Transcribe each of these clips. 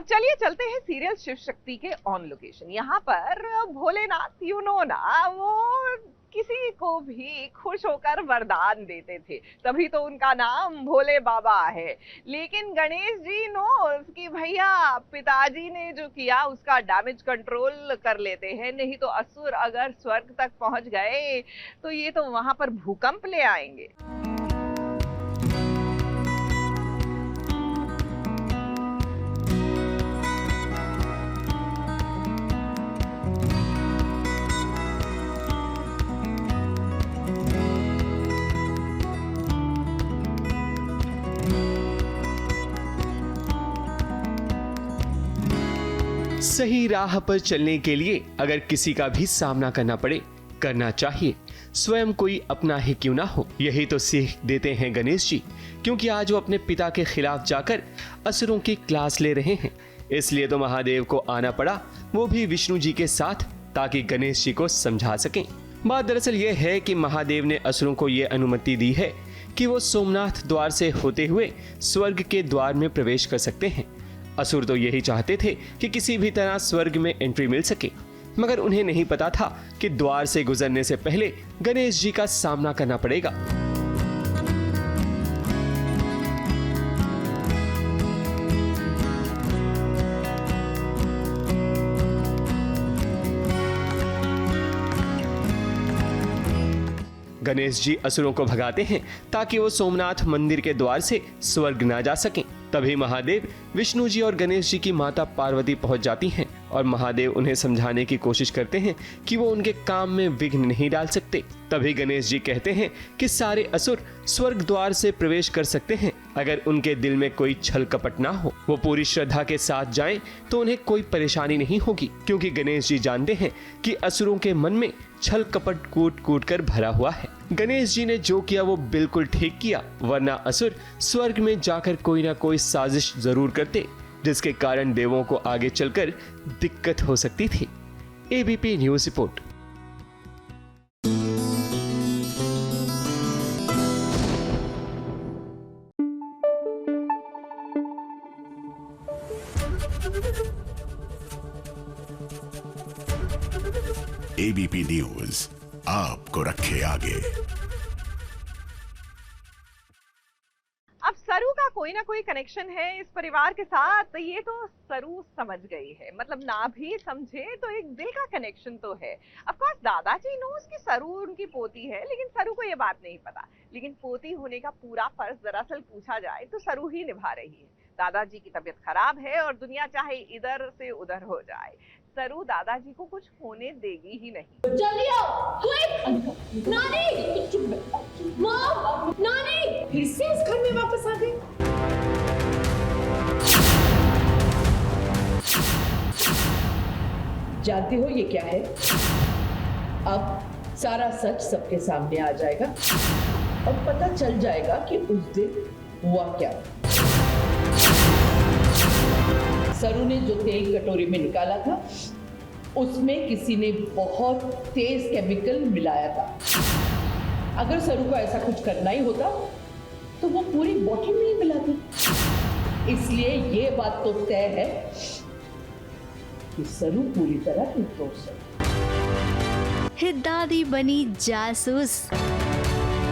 चलिए चलते हैं सीरियल शिव शक्ति के ऑन लोकेशन। यहाँ पर भोलेनाथ ना वो किसी को भी खुश होकर वरदान देते थे, तभी तो उनका नाम भोले बाबा है। लेकिन गणेश जी नो कि भैया पिताजी ने जो किया उसका डैमेज कंट्रोल कर लेते हैं, नहीं तो असुर अगर स्वर्ग तक पहुंच गए तो ये तो वहां पर भूकंप ले आएंगे। सही राह पर चलने के लिए अगर किसी का भी सामना करना पड़े, करना चाहिए स्वयं कोई अपना ही क्यों ना हो। यही तो सीख देते हैं गणेश जी, क्योंकि आज वो अपने पिता के खिलाफ जाकर असुरों की क्लास ले रहे हैं। इसलिए तो महादेव को आना पड़ा, वो भी विष्णु जी के साथ, ताकि गणेश जी को समझा सकें। बात दरअसल ये है कि महादेव ने असुरों को ये अनुमति दी है कि वो सोमनाथ द्वार से होते हुए स्वर्ग के द्वार में प्रवेश कर सकते हैं। असुर तो यही चाहते थे कि किसी भी तरह स्वर्ग में एंट्री मिल सके, मगर उन्हें नहीं पता था कि द्वार से गुजरने से पहले गणेश जी का सामना करना पड़ेगा। गणेश जी असुरों को भगाते हैं ताकि वो सोमनाथ मंदिर के द्वार से स्वर्ग ना जा सकें। तभी महादेव, विष्णु जी और गणेश जी की माता पार्वती पहुंच जाती हैं और महादेव उन्हें समझाने की कोशिश करते हैं कि वो उनके काम में विघ्न नहीं डाल सकते। तभी गणेश जी कहते हैं कि सारे असुर स्वर्ग द्वार से प्रवेश कर सकते हैं अगर उनके दिल में कोई छल कपट ना हो। वो पूरी श्रद्धा के साथ जाएं तो उन्हें कोई परेशानी नहीं होगी, क्योंकि गणेश जी जानते हैं कि असुरों के मन में छल कपट कूट कूट कर भरा हुआ है। गणेश जी ने जो किया वो बिल्कुल ठीक किया, वरना असुर स्वर्ग में जाकर कोई ना कोई साजिश जरूर करते, जिसके कारण देवों को आगे चलकर दिक्कत हो सकती थी। ABP news report. ABP news आपको रखे आगे। अब सरू का कोई ना कोई कनेक्शन है इस परिवार के साथ, ये तो सरू समझ गई है। मतलब ना भी समझे तो एक दिल का कनेक्शन तो है। ऑफ कोर्स दादाजी नो उसकी सरू उनकी पोती है, लेकिन सरू को ये बात नहीं पता। लेकिन पोती होने का पूरा फर्ज दरअसल पूछा जाए तो सरू ही निभा रही है। दादाजी की तबीयत खराब है और दुनिया चाहे इधर से उधर हो जाए, सरू दादाजी को कुछ होने देगी ही नहीं। जल्दी आओ, क्विक! नानी! मॉम! नानी! फिर से इस घर में वापस आ गई। जानते हो ये क्या है? अब सारा सच सबके सामने आ जाएगा और पता चल जाएगा कि उस दिन हुआ क्या। सरू ने जो तेल कटोरी में निकाला था उसमें किसी ने बहुत तेज केमिकल मिलाया था। अगर सरू को ऐसा कुछ करना ही होता तो वो पूरी बॉटल में ही मिलाती। इसलिए ये बात तो तय है कि सरू पूरी तरह निर्दोष है। दादी बनी जासूस।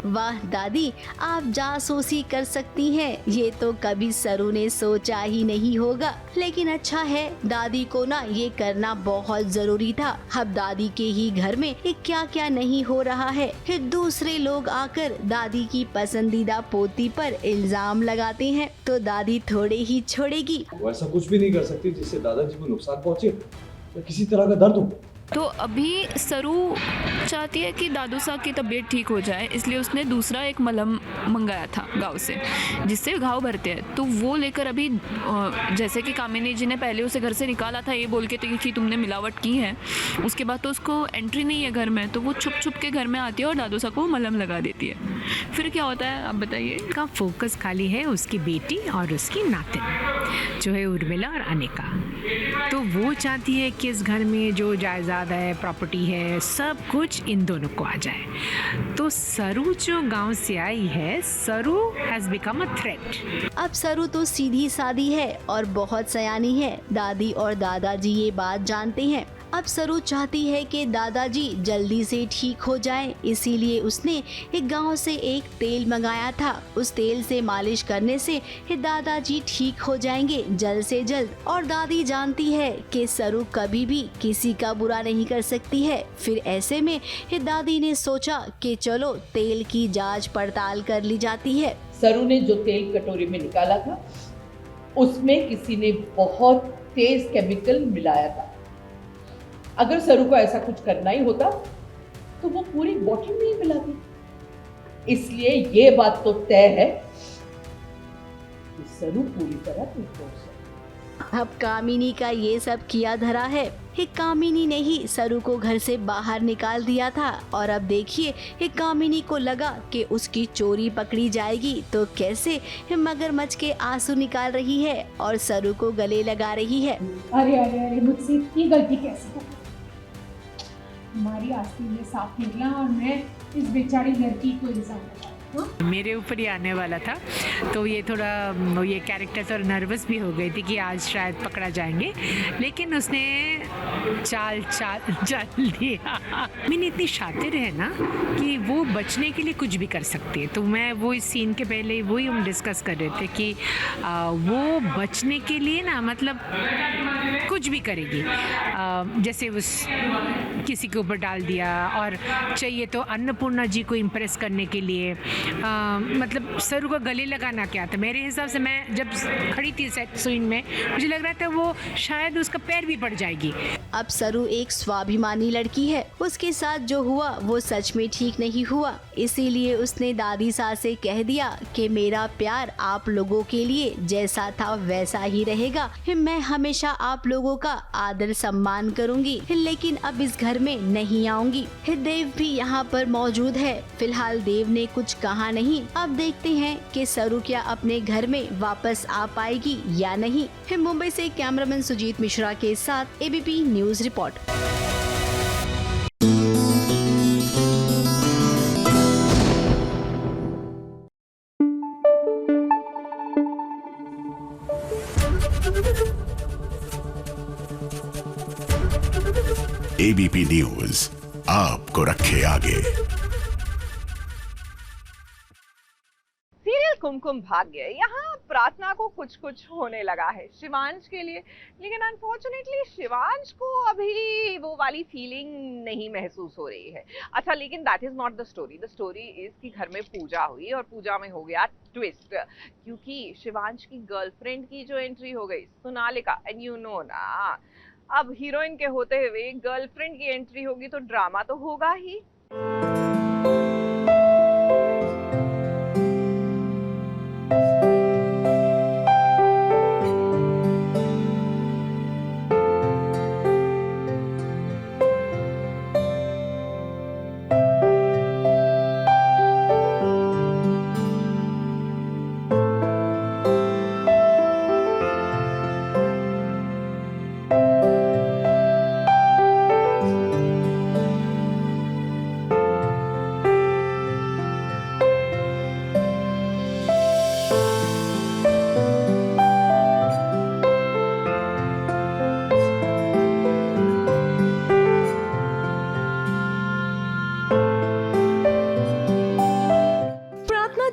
वाह दादी, आप जासूसी कर सकती हैं, ये तो कभी सरू ने सोचा ही नहीं होगा। लेकिन अच्छा है, दादी को ना ये करना बहुत जरूरी था। अब दादी के ही घर में क्या क्या नहीं हो रहा है। फिर दूसरे लोग आकर दादी की पसंदीदा पोती पर इल्जाम लगाते हैं तो दादी थोड़े ही छोड़ेगी। वो ऐसा कुछ भी नहीं कर सकती जिससे दादाजी को नुकसान पहुंचे या किसी तरह का दर्द हो। तो अभी सरू चाहती है कि दादू साहब की तबीयत ठीक हो जाए, इसलिए उसने दूसरा एक मलहम मंगाया था गांव से, जिससे घाव भरते हैं। तो वो लेकर अभी, जैसे कि कामिनी जी ने पहले उसे घर से निकाला था ये बोल के कि तुमने मिलावट की है, उसके बाद तो उसको एंट्री नहीं है घर में, तो वो छुप छुप के घर में आती है और दादू साहब को मलहम लगा देती है। फिर क्या होता है आप बताइए। का फोकस खाली है उसकी बेटी और उसकी नातिन जो है उर्मिला और अनिका। तो वो चाहती है कि इस घर में जो जायदाद जायदाद है, प्रॉपर्टी है, सब कुछ इन दोनों को आ जाए। तो सरू जो गांव से आई है, सरू हैज बिकम अ थ्रेट। अब सरू तो सीधी सादी है और बहुत सयानी है। दादी और दादाजी ये बात जानते हैं। अब सरू चाहती है कि दादाजी जल्दी से ठीक हो जाएं, इसीलिए उसने एक गांव से एक तेल मंगाया था। उस तेल से मालिश करने से दादाजी ठीक हो जाएंगे जल्द से जल्द। और दादी जानती है कि सरू कभी भी किसी का बुरा नहीं कर सकती है। फिर ऐसे में दादी ने सोचा कि चलो तेल की जांच पड़ताल कर ली जाती है। सरू ने जो तेल कटोरी में निकाला था उसमें किसी ने बहुत तेज केमिकल मिलाया था। अगर सरू को ऐसा कुछ करना ही होता तो वो पूरी बॉटल में ही मिलाती। इसलिए ये बात तो तय है कि सरू पूरी तरह निर्दोष है। अब कामिनी का ये सब किया धरा है। कामिनी ने ही सरू को घर से बाहर निकाल दिया था और अब देखिए कामिनी को लगा कि उसकी चोरी पकड़ी जाएगी तो कैसे मगरमच्छ के आंसू निकाल रही है और सरू को गले लगा रही है। अरे अरे अरे, मुझसे इतनी गलती कैसे हो? हमारी आस्तीन में सांप निकला और मैं इस बेचारी लड़की को इल्जाम लगाया। मेरे ऊपर ही आने वाला था, तो ये थोड़ा ये कैरेक्टर थोड़ा नर्वस भी हो गई थी कि आज शायद पकड़ा जाएंगे, लेकिन उसने चाल दिया। मैंने इतनी शातिर है ना कि वो बचने के लिए कुछ भी कर सकती है। तो मैं वो इस सीन के पहले वही हम डिस्कस कर रहे थे कि वो बचने के लिए ना मतलब कुछ भी करेगी। जैसे उस किसी के ऊपर डाल दिया, और चाहिए तो अन्नपूर्णा जी को इम्प्रेस करने के लिए मतलब सरू को गले लगाना क्या था। मेरे हिसाब से मैं जब खड़ी थी सेट सीन में मुझे लग रहा था वो शायद उसका पैर भी पड़ जाएगी। अब सरू एक स्वाभिमानी लड़की है। उसके साथ जो हुआ वो सच में ठीक नहीं हुआ, इसीलिए उसने दादी सास से कह दिया कि मेरा प्यार आप लोगों के लिए जैसा था वैसा ही रहेगा। मैं हमेशा आप लोगों का आदर सम्मान करूंगी, लेकिन अब इस घर में नहीं आऊंगी। देव भी यहाँ पर मौजूद है। फिलहाल देव ने कुछ कहा नहीं। अब देखते हैं कि सरू क्या अपने घर में वापस आ पाएगी या नहीं। मुंबई से कैमरामैन सुजीत मिश्रा के साथ ABP news report. ABP news आपको रखे आगे। सीरियल कुमकुम भाग्य, यहाँ प्रार्थना को कुछ कुछ होने लगा है शिवांश के लिए, लेकिन अनफॉर्चुनेटली शिवांश को अभी वो वाली फीलिंग नहीं महसूस हो रही है। अच्छा, लेकिन that is not the story. The story is कि घर में पूजा हुई और पूजा में हो गया ट्विस्ट, क्योंकि शिवांश की गर्लफ्रेंड की जो एंट्री हो गई सोनालिका, एंड यू नो ना, अब हीरोइन के होते हुए गर्लफ्रेंड की एंट्री होगी तो ड्रामा तो होगा ही।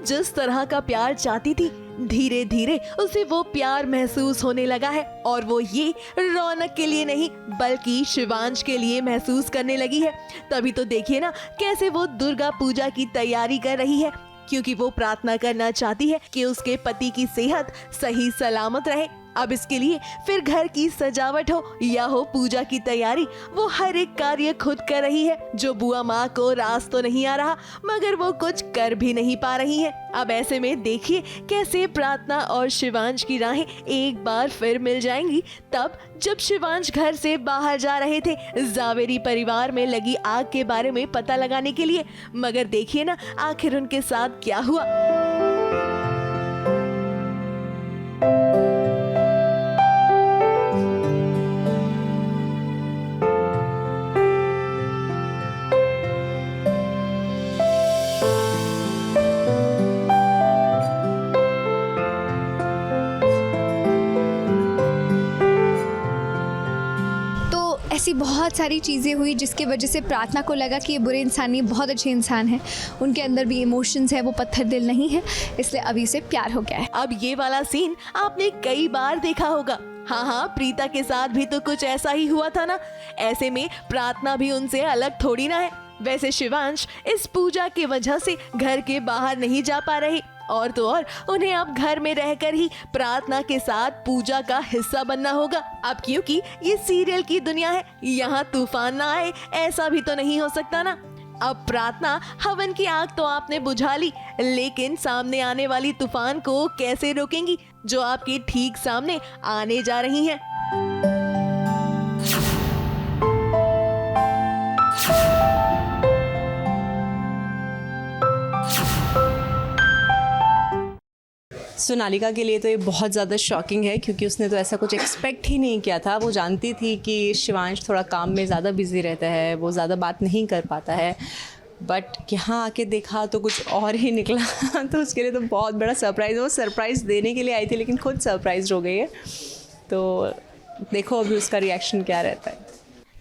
जिस तरह का प्यार चाहती थी, धीरे धीरे उसे वो प्यार महसूस होने लगा है, और वो ये रौनक के लिए नहीं बल्कि शिवांश के लिए महसूस करने लगी है। तभी तो देखिए ना कैसे वो दुर्गा पूजा की तैयारी कर रही है, क्योंकि वो प्रार्थना करना चाहती है कि उसके पति की सेहत सही सलामत रहे। अब इसके लिए फिर घर की सजावट हो या हो पूजा की तैयारी, वो हर एक कार्य खुद कर रही है, जो बुआ माँ को रास तो नहीं आ रहा, मगर वो कुछ कर भी नहीं पा रही है। अब ऐसे में देखिए कैसे प्रार्थना और शिवांश की राहें एक बार फिर मिल जाएंगी, तब जब शिवांश घर से बाहर जा रहे थे जावेरी परिवार में लगी आग के बारे में पता लगाने के लिए। मगर देखिए ना आखिर उनके साथ क्या हुआ। ऐसी बहुत सारी चीज़ें हुई जिसकी वजह से प्रार्थना को लगा कि ये बुरे इंसान नहीं, बहुत अच्छे इंसान हैं, उनके अंदर भी इमोशंस है, वो पत्थर दिल नहीं है, इसलिए अभी से प्यार हो गया है। अब ये वाला सीन आपने कई बार देखा होगा। हाँ, प्रीता के साथ भी तो कुछ ऐसा ही हुआ था ना। ऐसे में प्रार्थना भी उनसे अलग थोड़ी ना है। वैसे शिवांश इस पूजा की वजह से घर के बाहर नहीं जा पा रहे, और तो और उन्हें अब घर में रहकर ही प्रार्थना के साथ पूजा का हिस्सा बनना होगा। अब क्योंकि ये सीरियल की दुनिया है, यहाँ तूफान ना आए ऐसा भी तो नहीं हो सकता ना। अब प्रार्थना हवन की आग तो आपने बुझा ली, लेकिन सामने आने वाली तूफान को कैसे रोकेंगी जो आपके ठीक सामने आने जा रही है। सोनालिका के लिए तो ये बहुत ज़्यादा शॉकिंग है, क्योंकि उसने तो ऐसा कुछ एक्सपेक्ट ही नहीं किया था। वो जानती थी कि शिवांश थोड़ा काम में ज़्यादा बिजी रहता है, वो ज़्यादा बात नहीं कर पाता है, बट यहाँ आके देखा तो कुछ और ही निकला। तो उसके लिए तो बहुत बड़ा सरप्राइज़, वो सरप्राइज़ देने के लिए आई थी लेकिन खुद सरप्राइज हो गई है। तो देखो अभी उसका रिएक्शन क्या रहता है।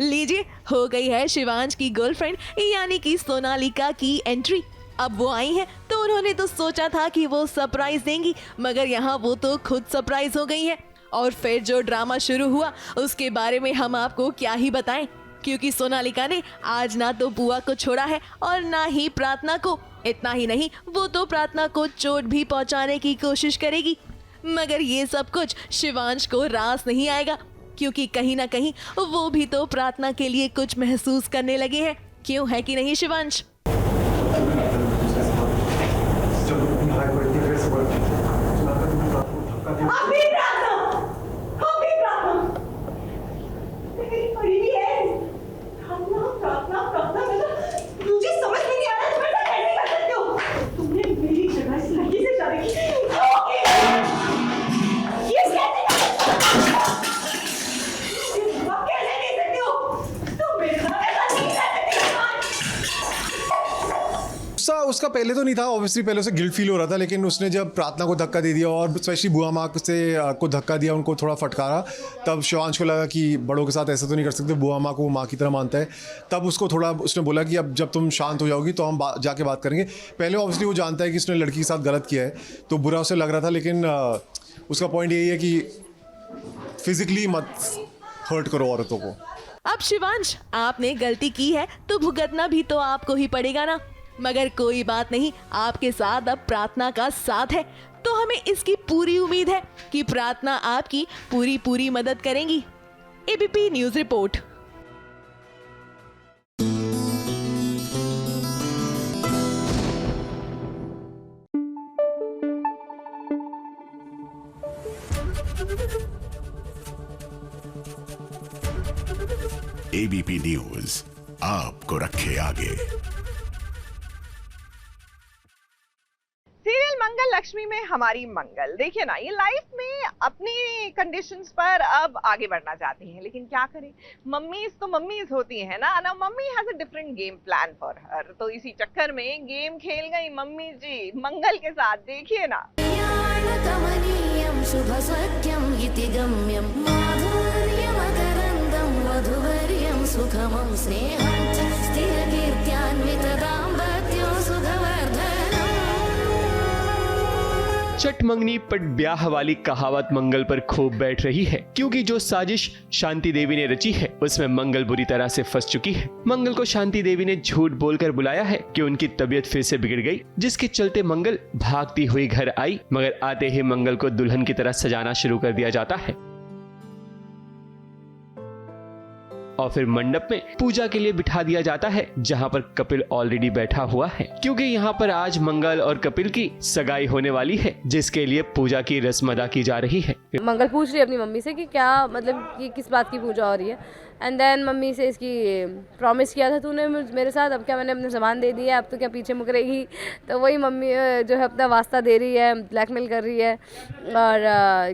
लीजिए, हो गई है शिवांश की गर्लफ्रेंड यानी कि सोनालिका की एंट्री। अब वो आई हैं तो उन्होंने तो सोचा था कि वो सरप्राइज देंगी, मगर यहाँ वो तो खुद सरप्राइज हो गई हैं। और फिर जो ड्रामा शुरू हुआ उसके बारे में हम आपको क्या ही बताएं, क्योंकि सोनालिका ने आज ना तो बुआ को छोड़ा है और ना ही प्रार्थना को। इतना ही नहीं, वो तो प्रार्थना को चोट भी पहुंचाने की कोशिश करेगी। मगर ये सब कुछ शिवांश को रास नहीं आएगा, क्योंकि कहीं ना कहीं वो भी तो प्रार्थना के लिए कुछ महसूस करने लगे हैं। क्यों है कि नहीं शिवांश? उसका पहले तो नहीं था, ऑब्वियसली पहले उसे गिल्ट फील हो रहा था, लेकिन उसने जब प्रार्थना को धक्का दे दिया और स्पेशली बुआ माँ से को धक्का दिया, उनको थोड़ा फटकारा, तब शिवांश को लगा कि बड़ों के साथ ऐसा तो नहीं कर सकते, बुआ माँ को वो माँ की तरह मानता है। तब उसको थोड़ा उसने बोला कि अब जब तुम शांत हो जाओगी तो हम जाके बात करेंगे। पहले ऑब्वियसली वो जानता है कि उसने लड़की के साथ गलत किया है तो बुरा उसे लग रहा था, लेकिन उसका पॉइंट यही है कि फिजिकली मत हर्ट करो औरतों को। अब शिवांश, आपने गलती की है तो भुगतना भी तो आपको ही पड़ेगा ना। मगर कोई बात नहीं, आपके साथ अब प्रार्थना का साथ है, तो हमें इसकी पूरी उम्मीद है कि प्रार्थना आपकी पूरी मदद करेंगी। ABP news report. ABP news आपको रखे आगे। सीरियल मंगल लक्ष्मी में हमारी मंगल, देखिए ना, ये लाइफ में अपनी कंडीशंस पर अब आगे बढ़ना चाहती हैं, लेकिन क्या करें, मम्मीज तो मम्मीज होती हैं ना। Mummy has a different game plan for her, तो इसी चक्कर में गेम खेल गई मम्मी जी मंगल के साथ। देखिए ना, शुभ सत्यम इति गम्यम माधुर्यमकरंदम वधुवर्यम सुखमं स्नेहं च स्थिरकीर्त्यान्वितं दाम्पत्यो सुखवर्धनम्। चट मंगनी पट ब्याह वाली कहावत मंगल पर खूब बैठ रही है, क्योंकि जो साजिश शांति देवी ने रची है उसमें मंगल बुरी तरह से फंस चुकी है। मंगल को शांति देवी ने झूठ बोलकर बुलाया है कि उनकी तबीयत फिर से बिगड़ गई, जिसके चलते मंगल भागती हुई घर आई, मगर आते ही मंगल को दुल्हन की तरह सजाना शुरू कर दिया जाता है और फिर मंडप में पूजा के लिए बिठा दिया जाता है, जहां पर कपिल ऑलरेडी बैठा हुआ है, क्योंकि यहाँ पर आज मंगल और कपिल की सगाई होने वाली है, जिसके लिए पूजा की रस्म अदा की जा रही है। मंगल पूछ रही है अपनी मम्मी से कि क्या मतलब कि किस बात की पूजा हो रही है, एंड देन मम्मी से इसकी प्रॉमिस किया था तूने मेरे साथ, अब क्या मैंने अपने सामान दे दिया, अब तो क्या पीछे मुक रहेगी। तो वही मम्मी जो है अपना वास्ता दे रही है, ब्लैकमेल कर रही है, और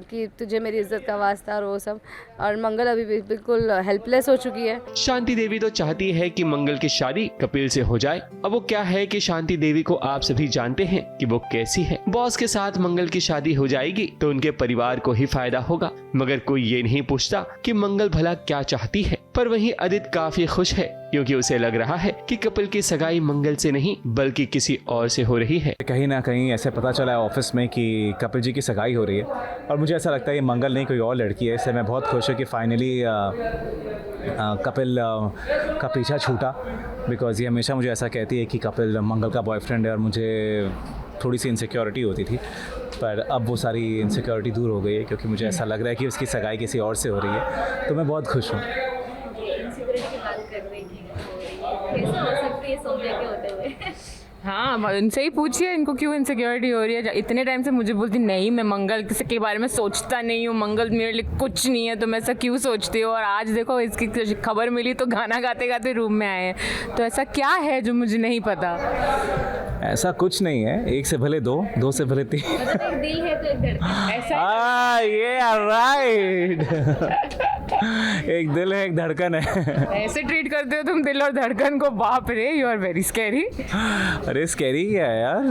कि तुझे मेरी इज्जत का वास्ता और वो सब। और मंगल अभी बिल्कुल हेल्पलेस हो चुकी है। शांति देवी तो चाहती है कि मंगल की शादी कपिल से हो जाए। अब वो क्या है कि शांति देवी को आप सभी जानते हैं कि वो कैसी है। बॉस के साथ मंगल की शादी हो जाएगी तो उनके परिवार को ही फायदा होगा, मगर कोई ये नहीं पूछता कि मंगल भला क्या चाहती है। पर वहीं आदित्य काफी खुश है क्योंकि उसे लग रहा है कि कपिल की सगाई मंगल से नहीं बल्कि किसी और से हो रही है। कहीं ना कहीं ऐसे पता चला है ऑफिस में कि कपिल जी की सगाई हो रही है और मुझे ऐसा लगता है ये मंगल नहीं कोई और लड़की है। इससे मैं बहुत खुश हूँ कि फाइनली कपिल का पीछा छूटा, बिकॉज ये हमेशा मुझे ऐसा कहती है कि कपिल मंगल का बॉयफ्रेंड है और मुझे थोड़ी सी इनसिक्योरिटी होती थी, पर अब वो सारी इनसिक्योरिटी दूर हो गई है क्योंकि मुझे ऐसा लग रहा है कि उसकी सगाई किसी और से हो रही है, तो मैं बहुत खुश हूँ। हाँ, उनसे ही पूछिए इनको क्यों इनसिक्योरिटी हो रही है। इतने टाइम से मुझे बोलती नहीं मैं मंगल के बारे में सोचता नहीं हूँ, मंगल मेरे लिए कुछ नहीं है, तो मैं ऐसा क्यों सोचती हूँ। और आज देखो इसकी खबर मिली तो गाना गाते गाते रूम में आए हैं, तो ऐसा क्या है जो मुझे नहीं पता। ऐसा कुछ नहीं है, एक से भले दो, दो से भले तीन। मतलब एक दिल है तो एक धड़कन। ऐसा ये राइट। एक दिल है एक धड़कन है। ऐसे ट्रीट करते हो तुम दिल और धड़कन को, बाप रे, यू आर वेरी स्कैरी। अरे स्कैरी क्या है यार,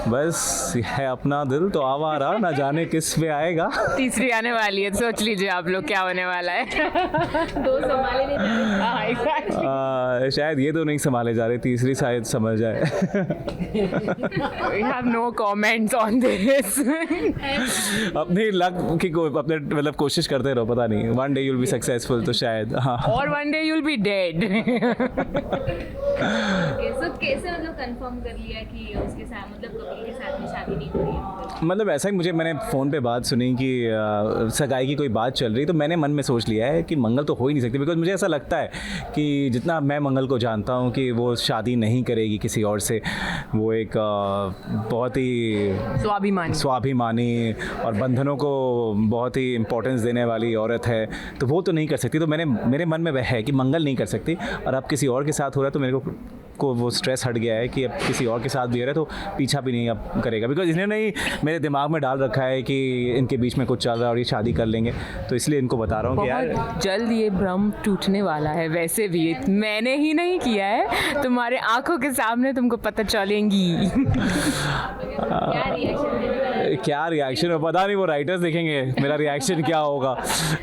बस है अपना दिल तो आवारा, ना जाने किस पे आएगा। तीसरी आने वाली है, सोच लीजिए आप लोग क्या होने वाला है। दो संभाले नहीं जा रहे। शायद ये दो नहीं संभाले जा रहे, तीसरी शायद समझ जाए। We have no comments on this. अपनी लक की अपने मतलब कोशिश करते रहो, पता नहीं one day you'll be successful, तो शायद हाँ। और one day you'll be dead. कैसे मतलब कंफर्म कर लिया कि उसके साथ मतलब कपिल के साथ में शादी नहीं हो रही है? मतलब ऐसा ही मैंने फ़ोन पे बात सुनी कि सगाई की कोई बात चल रही, तो मैंने मन में सोच लिया है कि मंगल तो हो ही नहीं सकती, बिकॉज मुझे ऐसा लगता है कि जितना मैं मंगल को जानता हूँ कि वो शादी नहीं करेगी किसी और से। वो एक बहुत ही स्वाभिमानी और बंधनों को बहुत ही इम्पोर्टेंस देने वाली औरत है, तो वो तो नहीं कर सकती। तो मेरे मन में वह है कि मंगल नहीं कर सकती, और अब किसी और के साथ हो रहा है तो मेरे को वो स्ट्रेस हट गया है कि अब किसी और के साथ भी हो रहा है तो पीछा भी नहीं अब करेगा, बिकॉज इन्होंने ही मेरे दिमाग में डाल रखा है कि इनके बीच में कुछ चल रहा है और ये शादी कर लेंगे, तो इसलिए इनको बता रहा हूँ कि यार जल्द ये भ्रम टूटने वाला है। वैसे भी मैंने ही नहीं किया है, तुम्हारे आंखों के सामने तुमको पता चलेंगी। क्या रिएक्शन हो पता नहीं, वो राइटर्स देखेंगे मेरा रिएक्शन क्या होगा,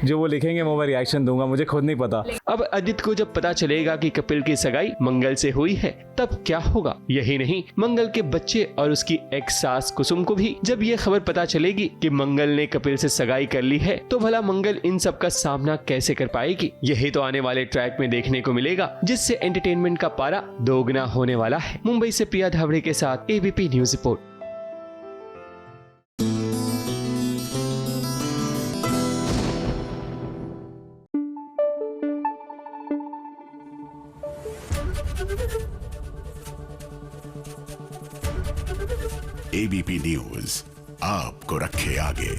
जो वो लिखेंगे वो मैं रिएक्शन दूंगा, मुझे खुद नहीं पता। अब आदित्य को जब पता चलेगा कि कपिल की सगाई मंगल से हुई है तब क्या होगा। यही नहीं, मंगल के बच्चे और उसकी एक्स सास कुसुम को भी जब ये खबर पता चलेगी कि मंगल ने कपिल से सगाई कर ली है, तो भला मंगल इन सब का सामना कैसे कर पाएगी। यही तो आने वाले ट्रैक में देखने को मिलेगा, जिससे एंटरटेनमेंट का पारा दोगुना होने वाला है। मुंबई से प्रिया धावड़े के साथ ABP news report. ABP news आपको रखे आगे।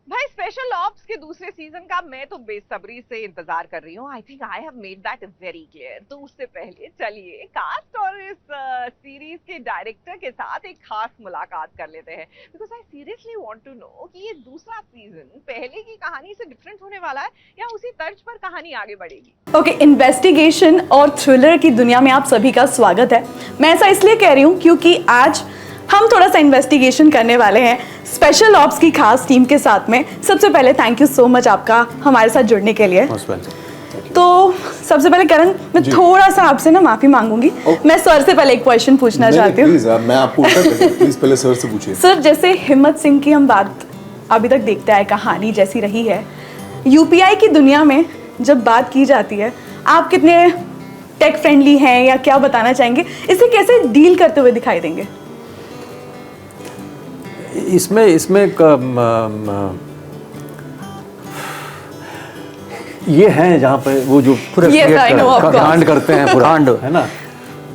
भाई स्पेशल ऑप्स के दूसरे सीजन का मैं तो बेसब्री से इंतजार कर रही हूँ। I think I have made that very clear. तो उससे पहले चलिए कास्ट और इस सीरीज के डायरेक्टर के साथ एक खास मुलाकात कर लेते हैं, because I seriously want to know कि ये दूसरा सीजन पहले की कहानी से डिफरेंट होने वाला है या उसी तर्ज पर कहानी आगे बढ़ेगी। ओके, इन्वेस्टिगेशन और थ्रिलर की दुनिया में आप सभी का स्वागत है। मैं ऐसा इसलिए कह रही हूँ क्योंकि आज हम थोड़ा सा इन्वेस्टिगेशन करने वाले हैं स्पेशल ऑप्स की खास टीम के साथ में। सबसे पहले थैंक यू सो मच आपका हमारे साथ जुड़ने के लिए। तो सबसे पहले करण, मैं थोड़ा सा आपसे ना माफी मांगूंगी। मैं सर से पहले एक क्वेश्चन पूछना चाहती हूँ। मैं आपको प्लीज पहले सर से पूछिए। सर, जैसे हिम्मत सिंह की हम बात अभी तक देखते आए, कहानी जैसी रही है, यूपीआई की दुनिया में जब बात की जाती है, आप कितने टेक फ्रेंडली हैं या क्या बताना चाहेंगे, इसे कैसे डील करते हुए दिखाई देंगे? इसमें ये हैं जहाँ पे वो जो कांड करते हैं कांड है ना,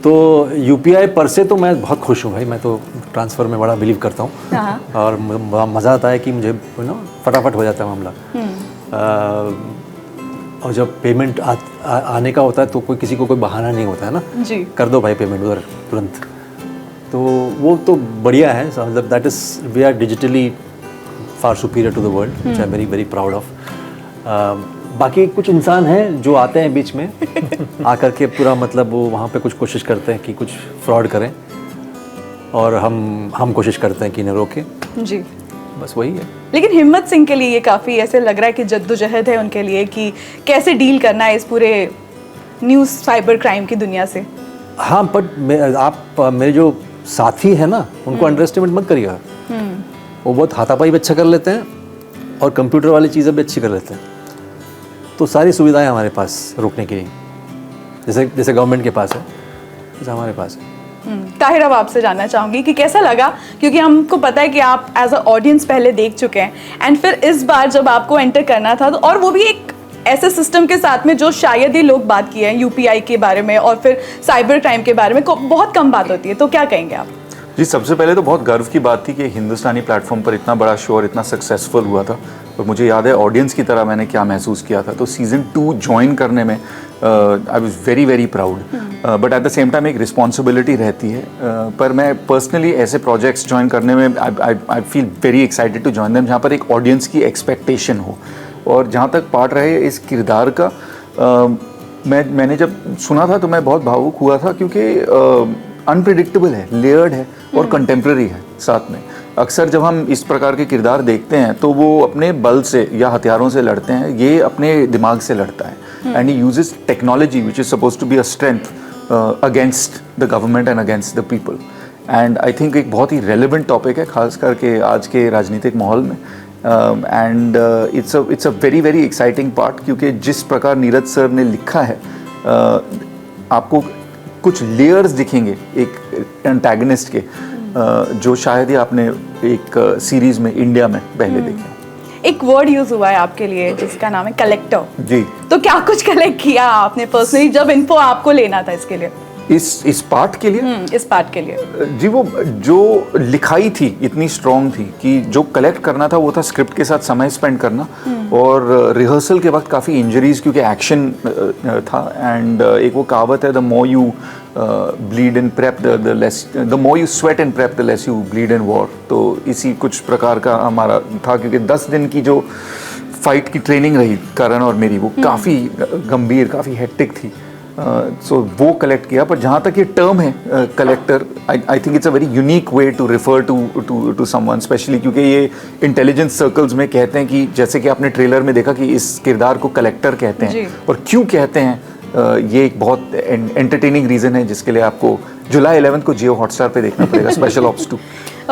तो यूपीआई पर से तो मैं बहुत खुश हूँ भाई। मैं तो ट्रांसफ़र में बड़ा बिलीव करता हूँ और बड़ा मज़ा आता है कि मुझे फटाफट हो जाता है मामला। और जब पेमेंट आने का होता है तो किसी को कोई बहाना नहीं होता है ना जी, कर दो भाई पेमेंट उधर तुरंत। तो वो तो बढ़िया है, मतलब that is we are digitally far superior to the world, which I am very very proud of. बाकी कुछ इंसान हैं जो आते हैं बीच में आकर के पूरा मतलब वो वहाँ पे कुछ कोशिश करते हैं कि कुछ फ्रॉड करें, और हम कोशिश करते हैं कि इन्हें रोकें। जी, बस वही है। लेकिन हिम्मत सिंह के लिए ये काफ़ी ऐसे लग रहा है कि जद्दोजहद है उनके लिए कि कैसे डील करना है इस पूरे न्यूज़ साइबर क्राइम की दुनिया से। हाँ, बट आप मेरे जो साथी हैं ना, उनको अंडर एस्टिमेट मत करिएगा। वो बहुत हाथापाई भी अच्छा कर लेते हैं और कंप्यूटर वाली चीज़ें भी अच्छी कर लेते हैं। तो सारी सुविधाएं हमारे पास रोकने के लिए, जैसे गवर्नमेंट के पास है, जैसे हमारे पास है। ताहिर, अब आपसे जानना चाहूँगी कि कैसा लगा, क्योंकि हमको पता है कि आप एज अ ऑडियंस पहले देख चुके हैं एंड फिर इस बार जब आपको एंटर करना था तो, और वो भी एक ऐसे सिस्टम के साथ में जो शायद ही लोग बात किए हैं, यूपीआई के बारे में और फिर साइबर क्राइम के बारे में बहुत कम बात होती है, तो क्या कहेंगे आप? जी, सबसे पहले तो बहुत गर्व की बात थी कि हिंदुस्तानी प्लेटफॉर्म पर इतना बड़ा शो और इतना सक्सेसफुल हुआ था। और मुझे याद है ऑडियंस की तरह मैंने क्या महसूस किया था। तो सीज़न 2 ज्वाइन करने में I was very very proud, but at the same time एक रिस्पॉन्सिबिलिटी रहती है। पर मैं पर्सनली ऐसे प्रोजेक्ट्स ज्वाइन करने में I feel very excited to join them, जहाँ पर एक ऑडियंस की एक्सपेक्टेशन हो। और जहाँ तक पार्ट रहे इस किरदार का, मैंने जब सुना था तो मैं बहुत भावुक हुआ था, क्योंकि अनप्रिडिक्टेबल है, लेयर्ड है और कंटेम्प्रेरी है साथ में। अक्सर जब हम इस प्रकार के किरदार देखते हैं तो वो अपने बल से या हथियारों से लड़ते हैं, ये अपने दिमाग से लड़ता है। And he uses technology which is suppose to be a strength against the government and against the people. And I think एक बहुत ही रेलिवेंट टॉपिक है, खास करके आज के राजनीतिक माहौल में। And it's a very very exciting part, क्योंकि जिस प्रकार नीरज सर ने लिखा है, आपको कुछ लेयर्स दिखेंगे एक एंटागनिस्ट के, जो शायद ही आपने एक सीरीज में इंडिया में पहले देखे। एक वर्ड यूज हुआ है आपके लिए जिसका नाम है कलेक्टर। जी, तो क्या कुछ कलेक्ट किया आपने पर्सनली जब इन्फो आपको लेना था इसके लिए? इस पार्ट के लिए? इस पार्ट के लिए जी, वो जो लिखाई थी इतनी स्ट्रॉन्ग थी कि जो कलेक्ट करना था वो था स्क्रिप्ट के साथ समय स्पेंड करना, और रिहर्सल के वक्त काफ़ी इंजरीज, क्योंकि एक्शन था। एंड एक वो कहावत है, the more you bleed in prep the more you sweat in prep the less you bleed in war. तो इसी कुछ प्रकार का हमारा था, क्योंकि 10 दिन की जो फाइट की ट्रेनिंग रही करण और मेरी, वो काफ़ी गंभीर, काफ़ी हेक्टिक थी। सो वो कलेक्ट किया। पर जहाँ तक ये टर्म है collector, I think it's a very unique way to refer to someone, specially क्योंकि ये इंटेलिजेंस सर्कल्स में कहते हैं कि, जैसे कि आपने ट्रेलर में देखा कि इस किरदार को कलेक्टर कहते हैं। और क्यों कहते हैं, ये एक बहुत एंटरटेनिंग रीज़न है जिसके लिए आपको जुलाई 11 को जियो हॉटस्टार पे देखना पड़ेगा, स्पेशल ऑप्स 2।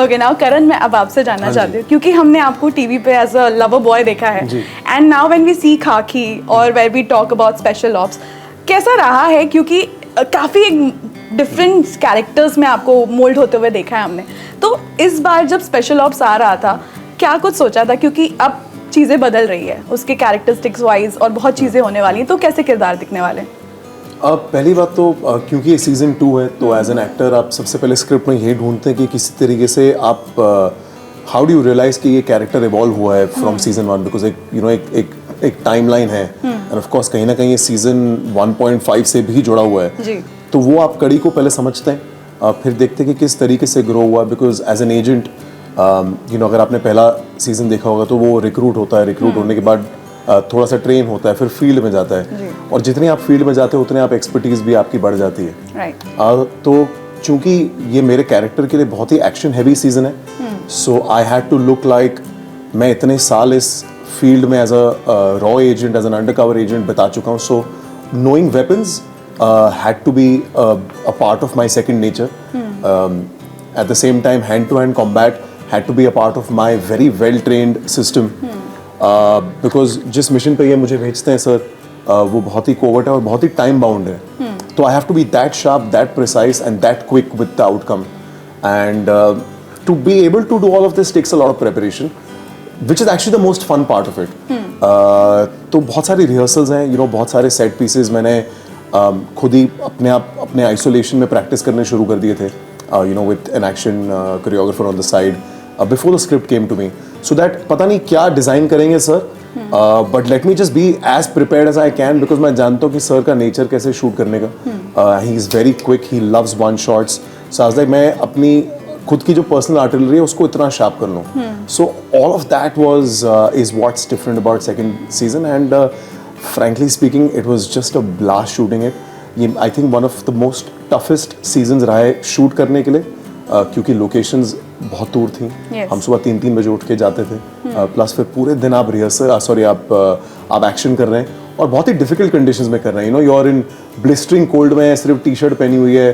ओके, नाउ करण, मैं अब आपसे जानना चाहती हूँ, क्योंकि हमने आपको टीवी पे एज अ लवर बॉय देखा है, and now when we see Khaki और where we talk about special ops, कैसा रहा है? क्योंकि काफ़ी डिफरेंट कैरेक्टर्स में आपको मोल्ड होते हुए देखा है हमने। तो इस बार जब स्पेशल ऑप्स आ रहा था, क्या कुछ सोचा था? क्योंकि अब चीज़ें बदल रही है उसके कैरेक्टरिस्टिक्स वाइज और बहुत चीज़ें होने वाली हैं, तो कैसे किरदार दिखने वाले हैं? पहली बात तो क्योंकि ये सीज़न 2 है, तो एज एन एक्टर आप सबसे पहले स्क्रिप्ट में यही ढूंढते हैं कि किसी तरीके से आप हाउ डू यू रियलाइज कि ये कैरेक्टर इवॉल्व हुआ है फ्रॉम सीज़न 1, बिकॉज एक टाइमलाइन है, एंड ऑफ कोर्स कहीं ना कहीं ये सीज़न 1.5 से भी जुड़ा हुआ है जी। तो वो आप कड़ी को पहले समझते हैं, फिर देखते हैं कि किस तरीके से ग्रो हुआ। बिकॉज एज एन एजेंट अगर आपने पहला सीज़न देखा होगा तो वो रिक्रूट होता है, रिक्रूट होने के बाद थोड़ा सा ट्रेन होता है, फिर फील्ड में जाता है, और जितने आप फील्ड में जाते हो उतने आप एक्सपर्टीज भी आपकी बढ़ जाती है। तो चूंकि ये मेरे कैरेक्टर के लिए बहुत ही एक्शन हैवी सीजन है, so I had to look like मैं इतने साल इस फील्ड में एज अ रॉ agent, as an undercover agent बिता चुका हूँ। So knowing weapons had to be a part of my second nature. At the same time, hand-to-hand combat had to be a part of my very well-trained system. Because जिस mission पे ये मुझे भेजते हैं sir, वो बहुत ही covert है और बहुत ही टाइम बाउंड है, तो I have to be that sharp, that precise and that quick with the outcome. And to be able to do all of this takes a lot of preparation, which is actually the most fun part of it. तो बहुत सारी rehearsals हैं, बहुत सारे set pieces मैंने खुद ही अपने isolation में प्रैक्टिस करने शुरू कर दिए थे, with an action choreographer on the side before the script came to me, so that पता नहीं क्या डिज़ाइन करेंगे sir, but let me just be as prepared as I can, because मैं जानता हूँ कि सर का नेचर कैसे शूट करने का। He is very quick, he loves one shots, so आज लाइक मैं अपनी खुद की जो पर्सनल आर्टिलरी है उसको इतना शार्प कर लूँ। So all of that was is what's different about second season, and frankly speaking, it was just a blast shooting it. I think one of the most toughest seasons रहा है shoot करने के लिए, क्योंकि locations बहुत दूर थी। Yes. हम सुबह 3-3 बजे उठ के जाते थे, प्लस फिर पूरे दिन आप रिहर्सल आप एक्शन कर रहे हैं और बहुत ही डिफिकल्ट कंडीशंस में कर रहे हैं। You know you are in blistering cold में, सिर्फ टी शर्ट पहनी हुई है,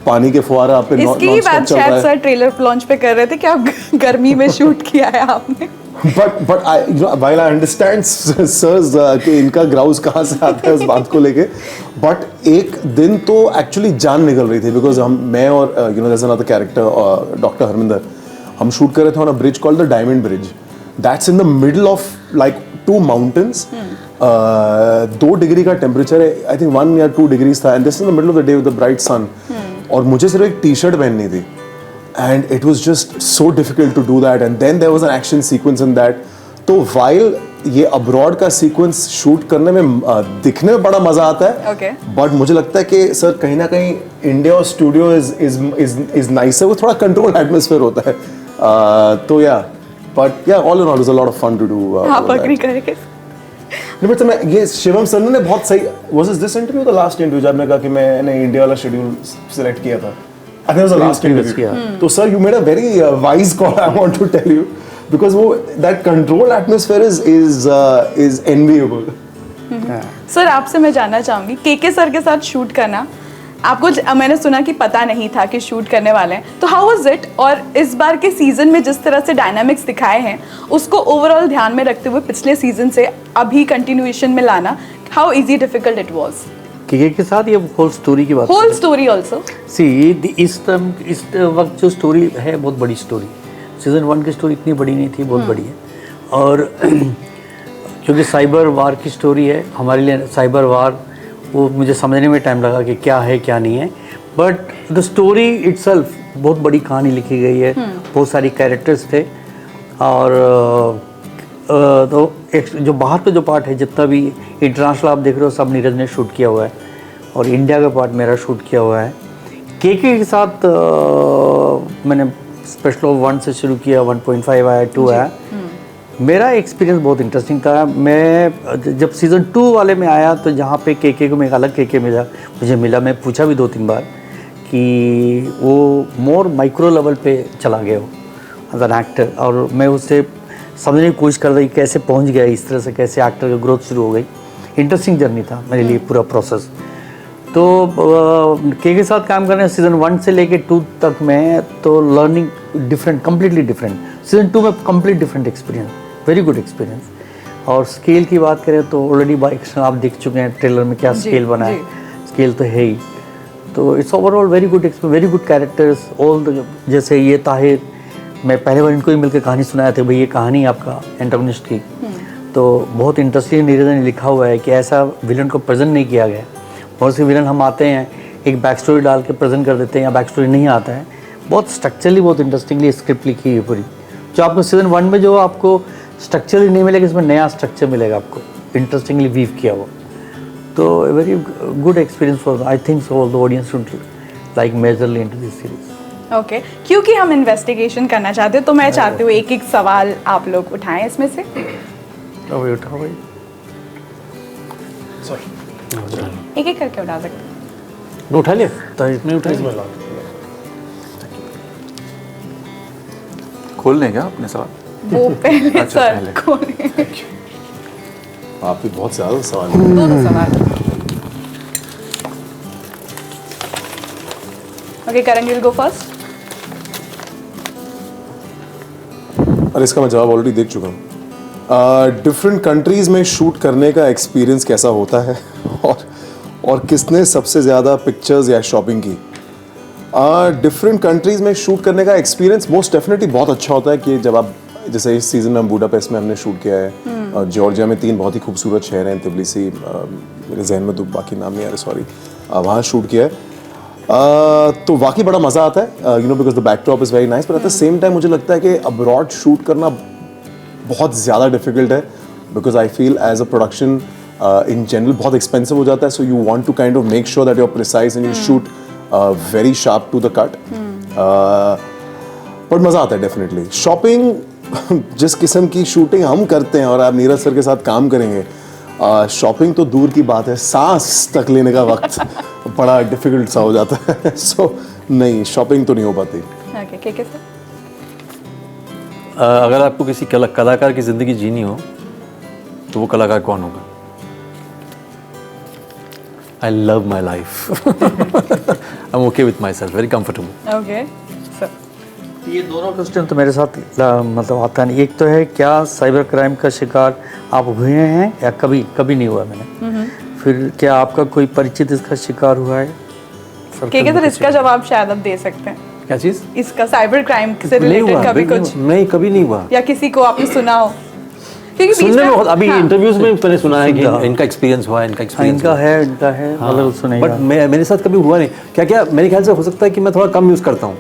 पानी के फुहारा आप पे इसकी ही बात शायद सर ट्रेलर लॉन्च पे कर रहे थे कि आप गर्मी में शूट किया है आपने। But I, you know, while I understand sirs कि इनका ग्राउस कहाँ से आता है उस बात को लेके, but एक दिन तो एक्चुअली जान निकल रही थी बिकॉज मैं और you know there's another character doctor Harminder, हम शूट कर रहे थे on a bridge called the Diamond Bridge. That's in the middle of like 2 mountains. 2 degree का टेम्परेचर है, आई थिंक 1 या 2 डिग्रीज था, and this in the middle of the day with the bright sun, और मुझे सिर्फ एक T shirt पहननी थी। And it was just so difficult to do that, and then there was an action sequence in that. तो while ये abroad का sequence shoot करने में दिखने में बड़ा मजा आता है, okay. but मुझे लगता है कि सर कहीं ना कहीं इंडिया और स्टूडियो is nicer, वो थोड़ा controlled atmosphere होता है। तो but yeah, all in all, it was a lot of fun to do. आप agree करेंगे? नहीं बट मैं ये शिवम सर ने बहुत सही, was this interview the last interview जब मैं कहा कि मैंने इंडिया वाला शेड्यूल सिलेक्ट किया था? I think it was the last interview. So sir, you made a very wise call. I want to tell you, because that controlled atmosphere is enviable. Sir आपसे मैं जानना चाहूँगी, केके सर के साथ shoot करना आपको, मैंने सुना कि पता नहीं था कि शूट करने वाले हैं, तो हाउ वाज इट? और इस बार के सीजन में जिस तरह से डायनामिक्स दिखाए हैं उसको ओवरऑल ध्यान में रखते हुए पिछले सीजन से अभी कंटिन्यूएशन में लाना, how easy difficult it was? KK के साथ ये होल स्टोरी की बात, होल स्टोरी आल्सो सी इस वक्त जो स्टोरी है बहुत बड़ी स्टोरी। सीजन 1 की स्टोरी इतनी बड़ी नहीं थी, बहुत बड़ी है। और क्योंकि साइबर वार की स्टोरी है, हमारे लिए साइबर वार वो मुझे समझने में टाइम लगा कि क्या है क्या नहीं है, बट द स्टोरी इटसेल्फ बहुत बड़ी कहानी लिखी गई है, बहुत सारी कैरेक्टर्स थे। और तो एक जो बाहर का जो पार्ट है, जितना भी इंटरनेशनल आप देख रहे हो सब नीरज ने शूट किया हुआ है, और इंडिया का पार्ट मेरा शूट किया हुआ है। केके के साथ मैंने स्पेशल 1 से शुरू किया, 1.5 आया, 2 आया। मेरा एक्सपीरियंस बहुत इंटरेस्टिंग था। मैं जब सीज़न 2 वाले में आया तो जहाँ पे केके को मैं एक अलग केके मुझे मिला, मैं पूछा भी 2-3 बार कि वो मोर माइक्रो लेवल पे चला गया हो एज एन एक्टर, और मैं उससे समझने की कोशिश कर रही कैसे पहुंच गया इस तरह से, कैसे एक्टर की ग्रोथ शुरू हो गई। इंटरेस्टिंग जर्नी था मेरे लिए पूरा प्रोसेस। तो के साथ काम करने सीज़न 1 से लेके 2 तक में तो learning different, completely different. Season 2 में complete different experience, very good experience. और स्केल की बात करें तो ऑलरेडी आप देख चुके हैं ट्रेलर में क्या स्केल बना है, स्केल तो है ही। तो it's overall very good experience, very good characters all. जैसे ये ताहिर, मैं पहले बार इनको ही मिलकर कहानी सुनाया था, भाई ये कहानी आपका एंटागोनिस्ट की, तो बहुत इंटरेस्टिंग नीरज ने लिखा हुआ है कि ऐसा विलन को प्रेजेंट नहीं किया गया। बहुत से विलन हम आते हैं एक बैक स्टोरी डाल के प्रेजेंट कर देते हैं, या बैक स्टोरी नहीं आता है। बहुत स्ट्रक्चरली बहुत इंटरेस्टिंगली स्क्रिप्ट लिखी है पूरी, जो आपको सीजन 1 में जो आपको स्ट्रक्चरली नहीं मिलेगा, इसमें नया स्ट्रक्चर मिलेगा आपको, इंटरेस्टिंगली वीव किया हुआ। तो very good experience for, I think so the audience should like majorly into this series. Okay, क्योंकि हम इन्वेस्टिगेशन करना चाहते हैं तो मैं चाहती हूँ एक एक सवाल आप लोग उठाएं इसमें से। उठाओ भाई, एक एक करके उठा सकते हैं। उठा लिया तो इसमें उठा लिया। खोल लें क्या अपने सवाल? वो पहले अच्छा, सर पहले। खोलें। आप भी बहुत ज़्यादा सवाल, दोनों सवाल। Okay, Karan will go first. और इसका मैं जवाब ऑलरेडी देख चुका हूँ। डिफरेंट कंट्रीज़ में शूट करने का एक्सपीरियंस कैसा होता है, और किसने सबसे ज़्यादा पिक्चर्स या शॉपिंग की। डिफरेंट कंट्रीज़ में शूट करने का एक्सपीरियंस मोस्ट डेफिनेटली बहुत अच्छा होता है कि जब आप, जैसे इस सीज़न में हम बुडापेस्ट में हमने शूट किया है, जॉर्जिया में 3 बहुत ही खूबसूरत शहर हैं, तिब्लिसी, मेरे जहन में तो बाकी नाम नहीं आ रहे, सॉरी, वहाँ शूट किया है। तो वाकई बड़ा मज़ा आता है, you know, because the backdrop is very nice. But at the same time मुझे लगता है कि अब्रॉड शूट करना बहुत ज़्यादा डिफिकल्ट है, because I feel as a production in general बहुत एक्सपेंसिव हो जाता है। So you want to kind of make sure that you are precise and you shoot very sharp to the cut. But मज़ा आता है definitely. Shopping जिस किस्म की शूटिंग हम करते हैं और आप नीरज सर के साथ काम करेंगे, शॉपिंग तो दूर की बात है, सांस तक लेने का वक्त बड़ा डिफिकल्ट सा हो जाता है। सो नहीं, शॉपिंग तो नहीं हो पाती। ओके, के सर? अगर आपको किसी कलाकार की ज़िंदगी जीनी हो तो वो कलाकार कौन होगा? I love my life. I am okay with my self, very comfortable. Okay sir. ये दोनों क्वेश्चन तो मेरे साथ मतलब आता नहीं। एक तो है क्या साइबर क्राइम का शिकार आप हुए हैं या कभी नहीं हुआ मैंने। फिर क्या आपका कोई परिचित इसका शिकार हुआ है? के सर इसका जवाब शायद आप दे सकते हैं। क्या चीज़? इसका साइबर क्राइम से रिलेटेड कभी कुछ? नहीं, कभी नहीं हुआ। या किसी को आपने सुना हो? क्योंकि सुनने में अभी इंटरव्यूज में मैंने सुना है कि इनका एक्सपीरियंस हुआ है, इनका है मतलब सुनेगा। बट मेरे साथ कभी हुआ नहीं। क्या मेरे ख्याल से हो सकता है कि मैं थोड़ा कम यूज़ करता हूँ,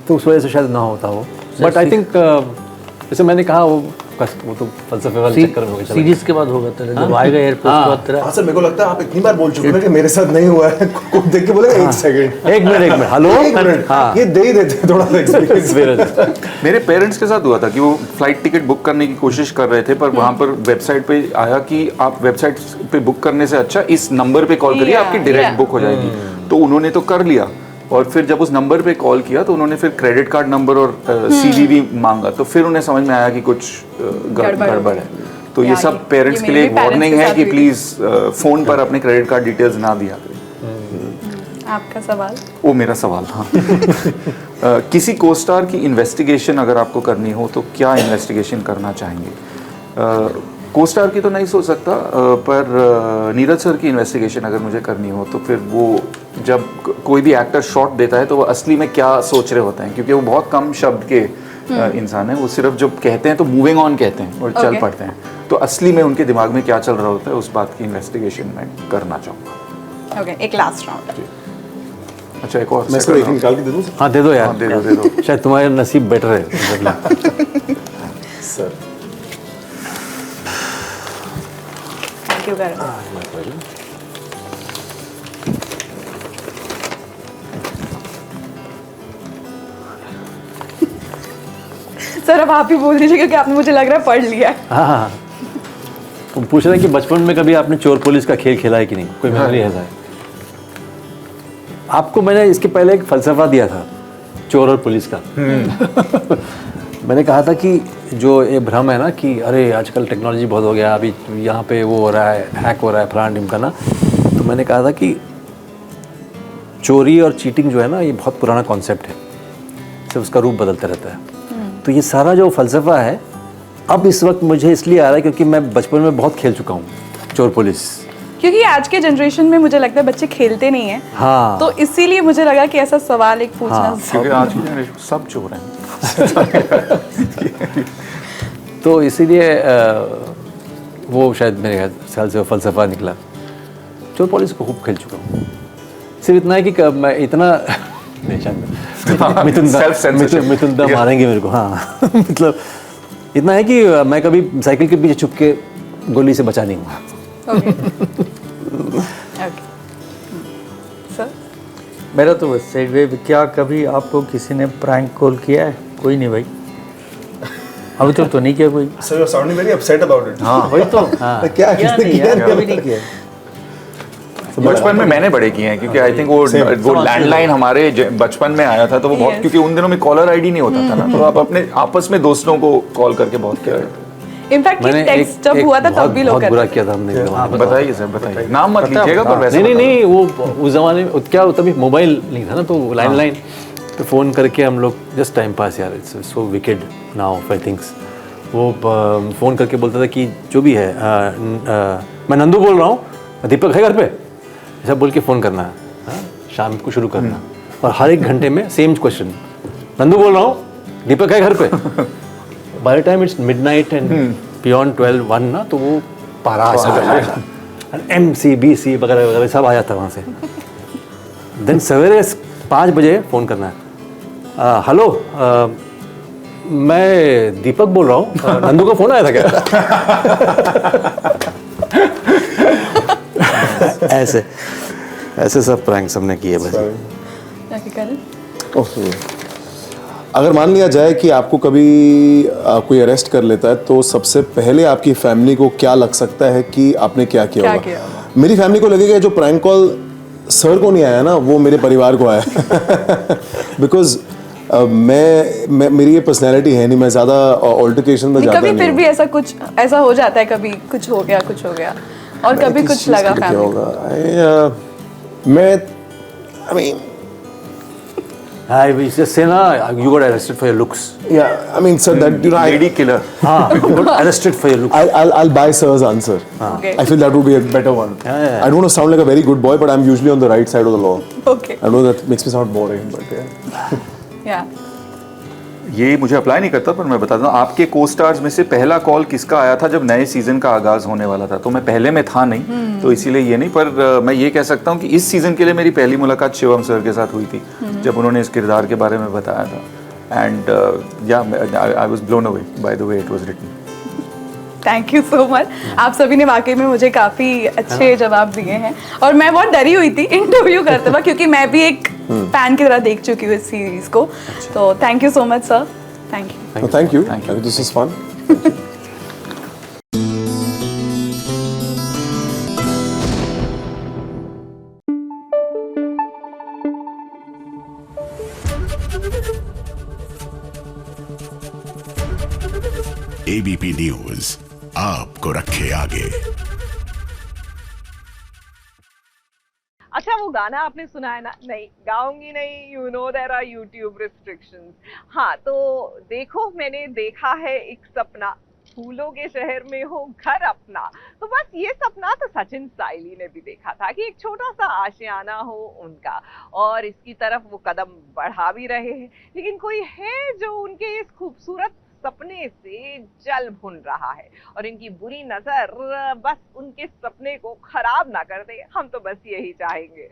तो उस वजह से शायद ना होता हो। बट आई थिंक जैसे मैंने कहा वो तो फलसफे वाले चक्कर में हो गया। सीरीज के बाद होगा तेरा जब आएगा एयरपोर्ट के बाद तेरा। हाँ सर, मेरे को लगता है आप इतनी बार बोल चुके हैं कि मेरे साथ नहीं हुआ है। को देख के बोले एक सेकंड, एक मिनट, हेलो, ये दे ही देते थोड़ा सा एक्सपीरियंस। मेरे पेरेंट्स के साथ हुआ था कि वो फ्लाइट टिकट बुक करने की कोशिश कर रहे थे, पर वहाँ पर वेबसाइट पे आया कि आप वेबसाइट पे बुक करने से अच्छा इस नंबर पे कॉल करिए, आपकी डायरेक्ट बुक हो जाएगी। तो उन्होंने तो कर लिया, और फिर जब उस नंबर पे कॉल किया तो उन्होंने फिर क्रेडिट कार्ड नंबर और सीवीवी मांगा, तो फिर उन्हें समझ में आया कि कुछ गड़बड़ है। तो ये सब पेरेंट्स के लिए एक वार्निंग है कि प्लीज फोन पर अपने क्रेडिट कार्ड डिटेल्स ना दिया करें। आपका सवाल? वो मेरा सवाल था। किसी को स्टार की इन्वेस्टिगेशन अगर आपको करनी हो तो क्या इन्वेस्टिगेशन करना चाहेंगे? को स्टार की तो नहीं सोच सकता, पर नीरज सर की इन्वेस्टिगेशन अगर मुझे करनी हो तो फिर वो जब कोई भी एक्टर शॉट देता है तो वो असली में क्या सोच रहे होते हैं, क्योंकि वो बहुत कम शब्द के इंसान है। वो सिर्फ जब कहते हैं तो मूविंग ऑन कहते हैं और चल पड़ते हैं, तो असली में उनके दिमाग में क्या चल रहा होता है उस बात की इन्वेस्टिगेशन मैं करना चाहूँगा। ओके, एक लास्ट राउंड। अच्छा, एक और मैं इसको एक निकाल के दे दूँ? हाँ दे दो यार, दे दो। शायद तुम्हारा नसीब बेटर है सर। सर अब आप ही बोल दीजिए क्योंकि आपने मुझे लग रहा है पढ़ लिया। हाँ, तुम पूछ रहे हैं कि बचपन में कभी आपने चोर पुलिस का खेल खेला है कि नहीं, कोई मेमोरी है? आपको मैंने इसके पहले एक फलसफा दिया था चोर और पुलिस का। मैंने कहा था कि जो ये भ्रम है ना कि अरे आजकल टेक्नोलॉजी बहुत हो गया, अभी यहाँ पे वो हो रहा है, हैक हो रहा है, फलाना ढिमका ना, तो मैंने कहा था कि चोरी और चीटिंग जो है ना ये बहुत पुराना कॉन्सेप्ट है, सिर्फ उसका रूप बदलता रहता है। तो ये सारा जो फलसफा है अब इस वक्त मुझे इसलिए आ रहा है क्योंकि मैं बचपन में बहुत खेल चुका हूँ चोर पुलिस, क्योंकि आज के जनरेशन में मुझे लगता है बच्चे खेलते नहीं हैं। हाँ, तो इसीलिए मुझे लगा कि ऐसा सवाल एक पूछना। हाँ, क्योंकि आज की जनरेशन सब चोर हैं। तो इसीलिए वो शायद मेरे ख्याल से फलसफा निकला। चोर पुलिस को खूब खेल चुका हूँ, सिर्फ इतना है कि मैं इतना मिथुन दा मारेंगे मेरे को। हाँ मतलब इतना है कि मैं कभी साइकिल के पीछे छुप के गोली से बचा नहीं हुआ। सर मेरा तो बस सेगवे, क्या कभी आपको किसी ने प्रैंक कॉल किया है? कोई नहीं भाई, अभी तक तो नहीं किया कोई। So you're sounding very upset about it. हाँ वही तो। क्या किसने किया? कभी नहीं किया। बचपन में मैंने बड़े किए हैं, क्योंकि आई थिंक वो लैंडलाइन हमारे बचपन में आया था, तो वो बहुत, क्योंकि उन दिनों में कॉलर आईडी नहीं होता था ना, तो आप अपने आपस में दोस्तों को कॉल करके बहुत किया है। इनफैक्ट टेक्स्ट जब हुआ था तब भी लोग बुरा किया था हमने। बताइए सर, बताइए, नाम मत लीजिएगा, पर वैसे नहीं वो उस जमाने में क्या तभी मोबाइल नहीं था ना, तो लैंडलाइन पे फ़ोन करके हम लोग जस्ट टाइम पास, यार it's so wicked now I thinks. वो फ़ोन करके बोलता था कि जो भी है मैं नंदू बोल रहा हूँ, दीपक है घर पे, ऐसा बोल के फ़ोन करना है, शाम को शुरू करना, और हर एक घंटे में सेम क्वेश्चन, नंदू बोल रहा हूँ, दीपक है घर पे। By the time it's midnight and beyond 12-1 ना, तो वो पारा MC BC वगैरह वगैरह सब आ जाता वहाँ से। देन सवेरे 5 बजे फ़ोन करना है, हेलो मैं दीपक बोल रहा हूँ, नंदू का फ़ोन आया था क्या? ऐसे सब प्रैंक्स हमने किए बस। अगर मान लिया जाए कि आपको कभी कोई अरेस्ट कर लेता है, तो सबसे पहले आपकी फैमिली को क्या लग सकता है कि आपने क्या किया होगा? मेरी फैमिली को लगेगा जो प्रैंक कॉल सर को नहीं आया ना, वो मेरे परिवार को आया बिकॉज मैं मेरी ये पर्सनैलिटी है नहीं, मैं ज़्यादा ऑल्टरकेशन में जाता नहीं। कभी फिर भी ऐसा हो जाता है, कभी कुछ हो गया और कभी कुछ लगा फैमिली होगा। मैं I will just say na, you got arrested for your looks. Yeah, I mean, sir, that lady killer. You got arrested for your looks. I'll buy sir's answer. Okay. I feel that would be a better one. Yeah. I don't want to sound like a very good boy, but I'm usually on the right side of the law. Okay. I know that makes me sound boring, but yeah. Yeah. ये मुझे apply नहीं करता, पर मैं बताता हूँ, आपके को स्टार्स में से पहला कॉल किसका आया था जब नए सीजन का आगाज होने वाला था? तो मैं पहले में था नहीं, तो इसीलिए ये नहीं, पर मैं ये कह सकता हूँ कि इस सीजन के लिए मेरी पहली मुलाकात शिवम सर के साथ हुई थी, जब उन्होंने इस किरदार के बारे में बताया था। And I was blown away by the way it was written. Thank you so much. आप सभी ने वाकई में मुझे काफ़ी अच्छे जवाब दिए हैं और मैं बहुत डरी हुई थी इंटरव्यू करते वक्त, क्योंकि मैं भी एक फैन की तरह देख चुकी हूँ इस सीरीज को। तो thank you so much sir. Thank you. Thank you. This is fun. ABP news आपको रखे आगे। अच्छा, वो गाना आपने सुना है ना? नहीं गाऊंगी नहीं, you know there are YouTube restrictions. हाँ, तो देखो, मैंने देखा है एक सपना, फूलों के शहर में हो घर अपना। तो बस ये सपना तो सचिन साइली ने भी देखा था कि एक छोटा सा आशियाना हो उनका, और इसकी तरफ वो कदम बढ़ा भी रहे हैं। लेकिन कोई है जो उनके इस खूबसूरत सपने से जल भुन रहा है, और इनकी बुरी नजर बस उनके सपने को खराब ना कर दे। हम तो बस यही चाहेंगे।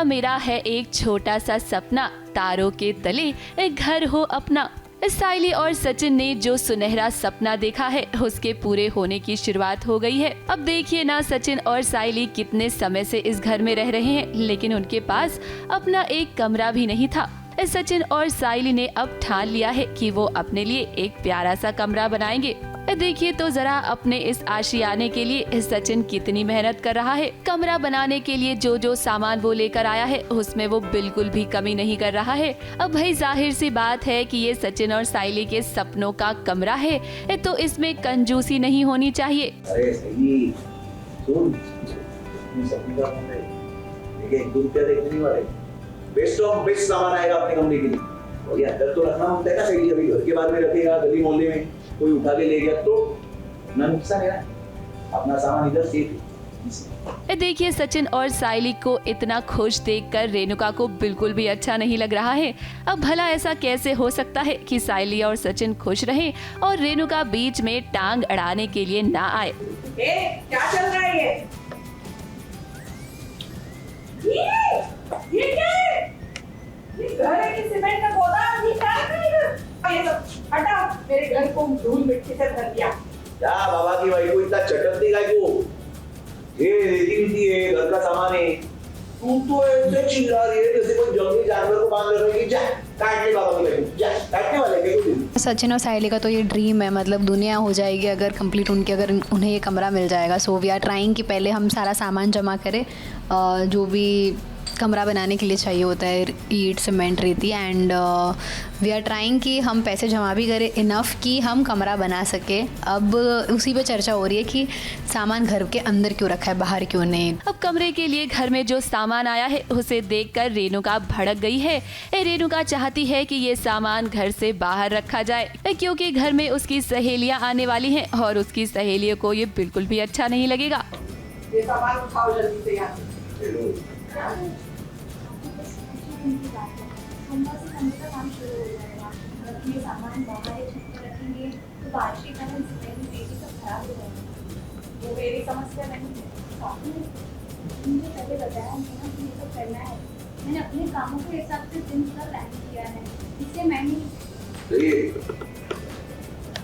मेरा है एक छोटा सा सपना, तारों के तले एक घर हो अपना। साइली और सचिन ने जो सुनहरा सपना देखा है, उसके पूरे होने की शुरुआत हो गई है। अब देखिए ना, सचिन और साइली कितने समय से इस घर में रह रहे हैं, लेकिन उनके पास अपना एक कमरा भी नहीं था। सचिन और साइली ने अब ठान लिया है कि वो अपने लिए एक प्यारा सा कमरा बनाएंगे। देखिए तो जरा अपने इस आशियाने के लिए सचिन कितनी मेहनत कर रहा है। कमरा बनाने के लिए जो जो सामान वो लेकर आया है, उसमें वो बिल्कुल भी कमी नहीं कर रहा है। अब भाई जाहिर सी बात है कि ये सचिन और साइली के सपनों का कमरा है, तो इसमें कंजूसी नहीं होनी चाहिए। अरे सही सुन, बेस्ट ऑफ बेस्ट सामान आएगा अपने कमरे के लिए, और ये अंदर तो रखना होता है ना सही, अभी घर के बाद में रखेगा, गली मोहल्ले में कोई उठा के ले गया तो ना नुकसान है, अपना सामान इधर सेफ है। देखिए सचिन और साइली को इतना खुश देखकर रेणुका को बिल्कुल भी अच्छा नहीं लग रहा है। अब भला ऐसा कैसे हो सकता है कि साइली और सचिन खुश रहें और रेणुका बीच में टांग अड़ाने के लिए ना आए। क्या चल रहा है ये क्या है? ये घर है कि सीमेंट का गोदाम? ये क्या है? ये सब हटाओ, मेरे घर को धूल मिट्टी से भर दिया। क्या बाबा की भाई को इतना चटकती गाय को? ये रेती है, घर का सामान है, तू तो ऐसे चिल्ला रही है जैसे कोई जंगली जानवर को बांध रखा है कि जा काट ले बाबा की भाई, जा काटने वाले के। सचिन और साइली का तो ये ड्रीम है, मतलब दुनिया हो जाएगी अगर कंप्लीट उनके, अगर उन्हें ये कमरा मिल जाएगा। सो वी आर ट्राइंग कि पहले हम सारा सामान जमा करें, जो भी कमरा बनाने के लिए चाहिए होता है, ईंट सीमेंट रेती, एंड वी आर ट्राइंग कि हम पैसे जमा भी करें इनफ कि हम कमरा बना सके। अब उसी पे चर्चा हो रही है कि सामान घर के अंदर क्यों रखा है, बाहर क्यों नहीं। अब कमरे के लिए घर में जो सामान आया है, उसे देखकर रेणुका भड़क गई है। रेणुका चाहती है कि ये सामान घर से बाहर रखा जाए, क्योंकि घर में उसकी सहेलियां आने वाली हैं और उसकी सहेलियों को ये बिल्कुल भी अच्छा नहीं लगेगा। ये सामान उठाओ जल्दी से यहाँ से। काम शुरू हो जाएगा, ये सामान बाहर रखेंगे तो बारिश के कारण सब खराब हो जाएगा। वो मेरी समस्या नहीं है। मुझे पहले बताया नहीं ना कि ये सब करना है। मैंने अपने कामों के हिसाब से दिन का प्लान किया है, इससे मैंने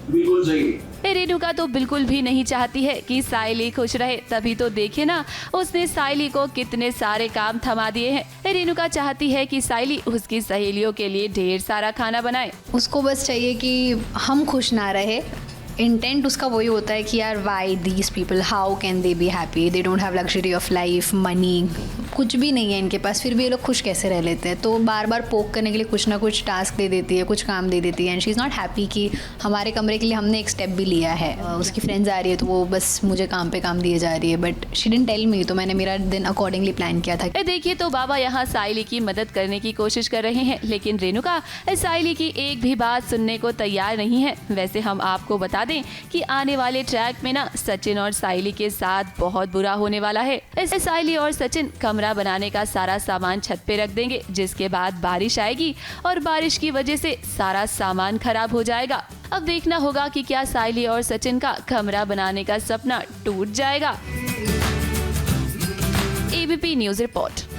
बिल्कुल सही। रेणुका तो बिल्कुल भी नहीं चाहती है कि साइली खुश रहे, तभी तो देखे ना उसने साइली को कितने सारे काम थमा दिए हैं। रेणुका चाहती है कि साइली उसकी सहेलियों के लिए ढेर सारा खाना बनाए। उसको बस चाहिए कि हम खुश ना रहे। इंटेंट उसका वही होता है कि यार why these people, how can they be happy, they don't have luxury of life, money कुछ भी नहीं है इनके पास, फिर भी ये लोग खुश कैसे रह लेते हैं। तो बार बार पोक करने के लिए कुछ ना कुछ टास्क दे देती है, कुछ काम दे देती है। And she is not happy कि हमारे कमरे के लिए हमने एक स्टेप भी लिया है। उसकी फ्रेंड्स आ रही है तो वो बस मुझे काम पे काम दिए जा रही है, but she didn't tell me, तो मैंने मेरा दिन अकॉर्डिंगली प्लान किया था। देखिए तो बाबा यहाँ साइली की मदद करने की कोशिश कर रहे हैं, लेकिन रेणुका साइली की एक भी बात सुनने को तैयार नहीं है। वैसे हम आपको बता दें कि आने वाले ट्रैक में ना सचिन और साइली के साथ बहुत बुरा होने वाला है। इससे साइली और सचिन कमरा बनाने का सारा सामान छत पे रख देंगे, जिसके बाद बारिश आएगी और बारिश की वजह से सारा सामान खराब हो जाएगा। अब देखना होगा कि क्या साइली और सचिन का कमरा बनाने का सपना टूट जाएगा। ABP news report.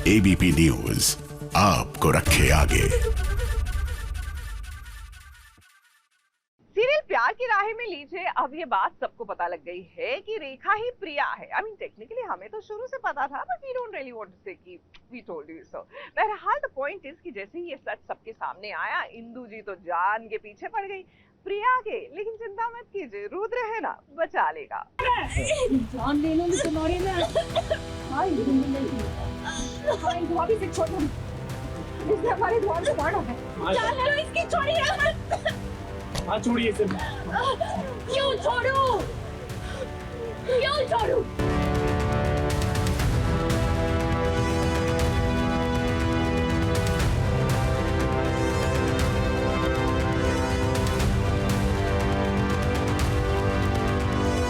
ABP news आपको रखे आगे। सीरियल प्यार की राह में लीजिए, अब ये बात सबको पता लग गई है कि रेखा ही प्रिया है। आई मीन टेक्निकली हमें तो शुरू से पता था, but we don't really want to say कि वी टोल्ड यू सो। बहरहाल द पॉइंट इज कि जैसे ही ये सच सबके सामने आया, इंदु जी तो जान के पीछे पड़ गई प्रिया के। लेकिन चिंता मत कीजिए, रुद्र है ना, बचा लेगा। जान ले लो तुम्हारी में। हां भाभी से छोड़ो, इसने हमारे द्वार से मारा है। जान ले लो इसकी, छोड़िए। हाँ छोड़िए इसे। क्यों छोड़ूं? क्यों छोड़ूं?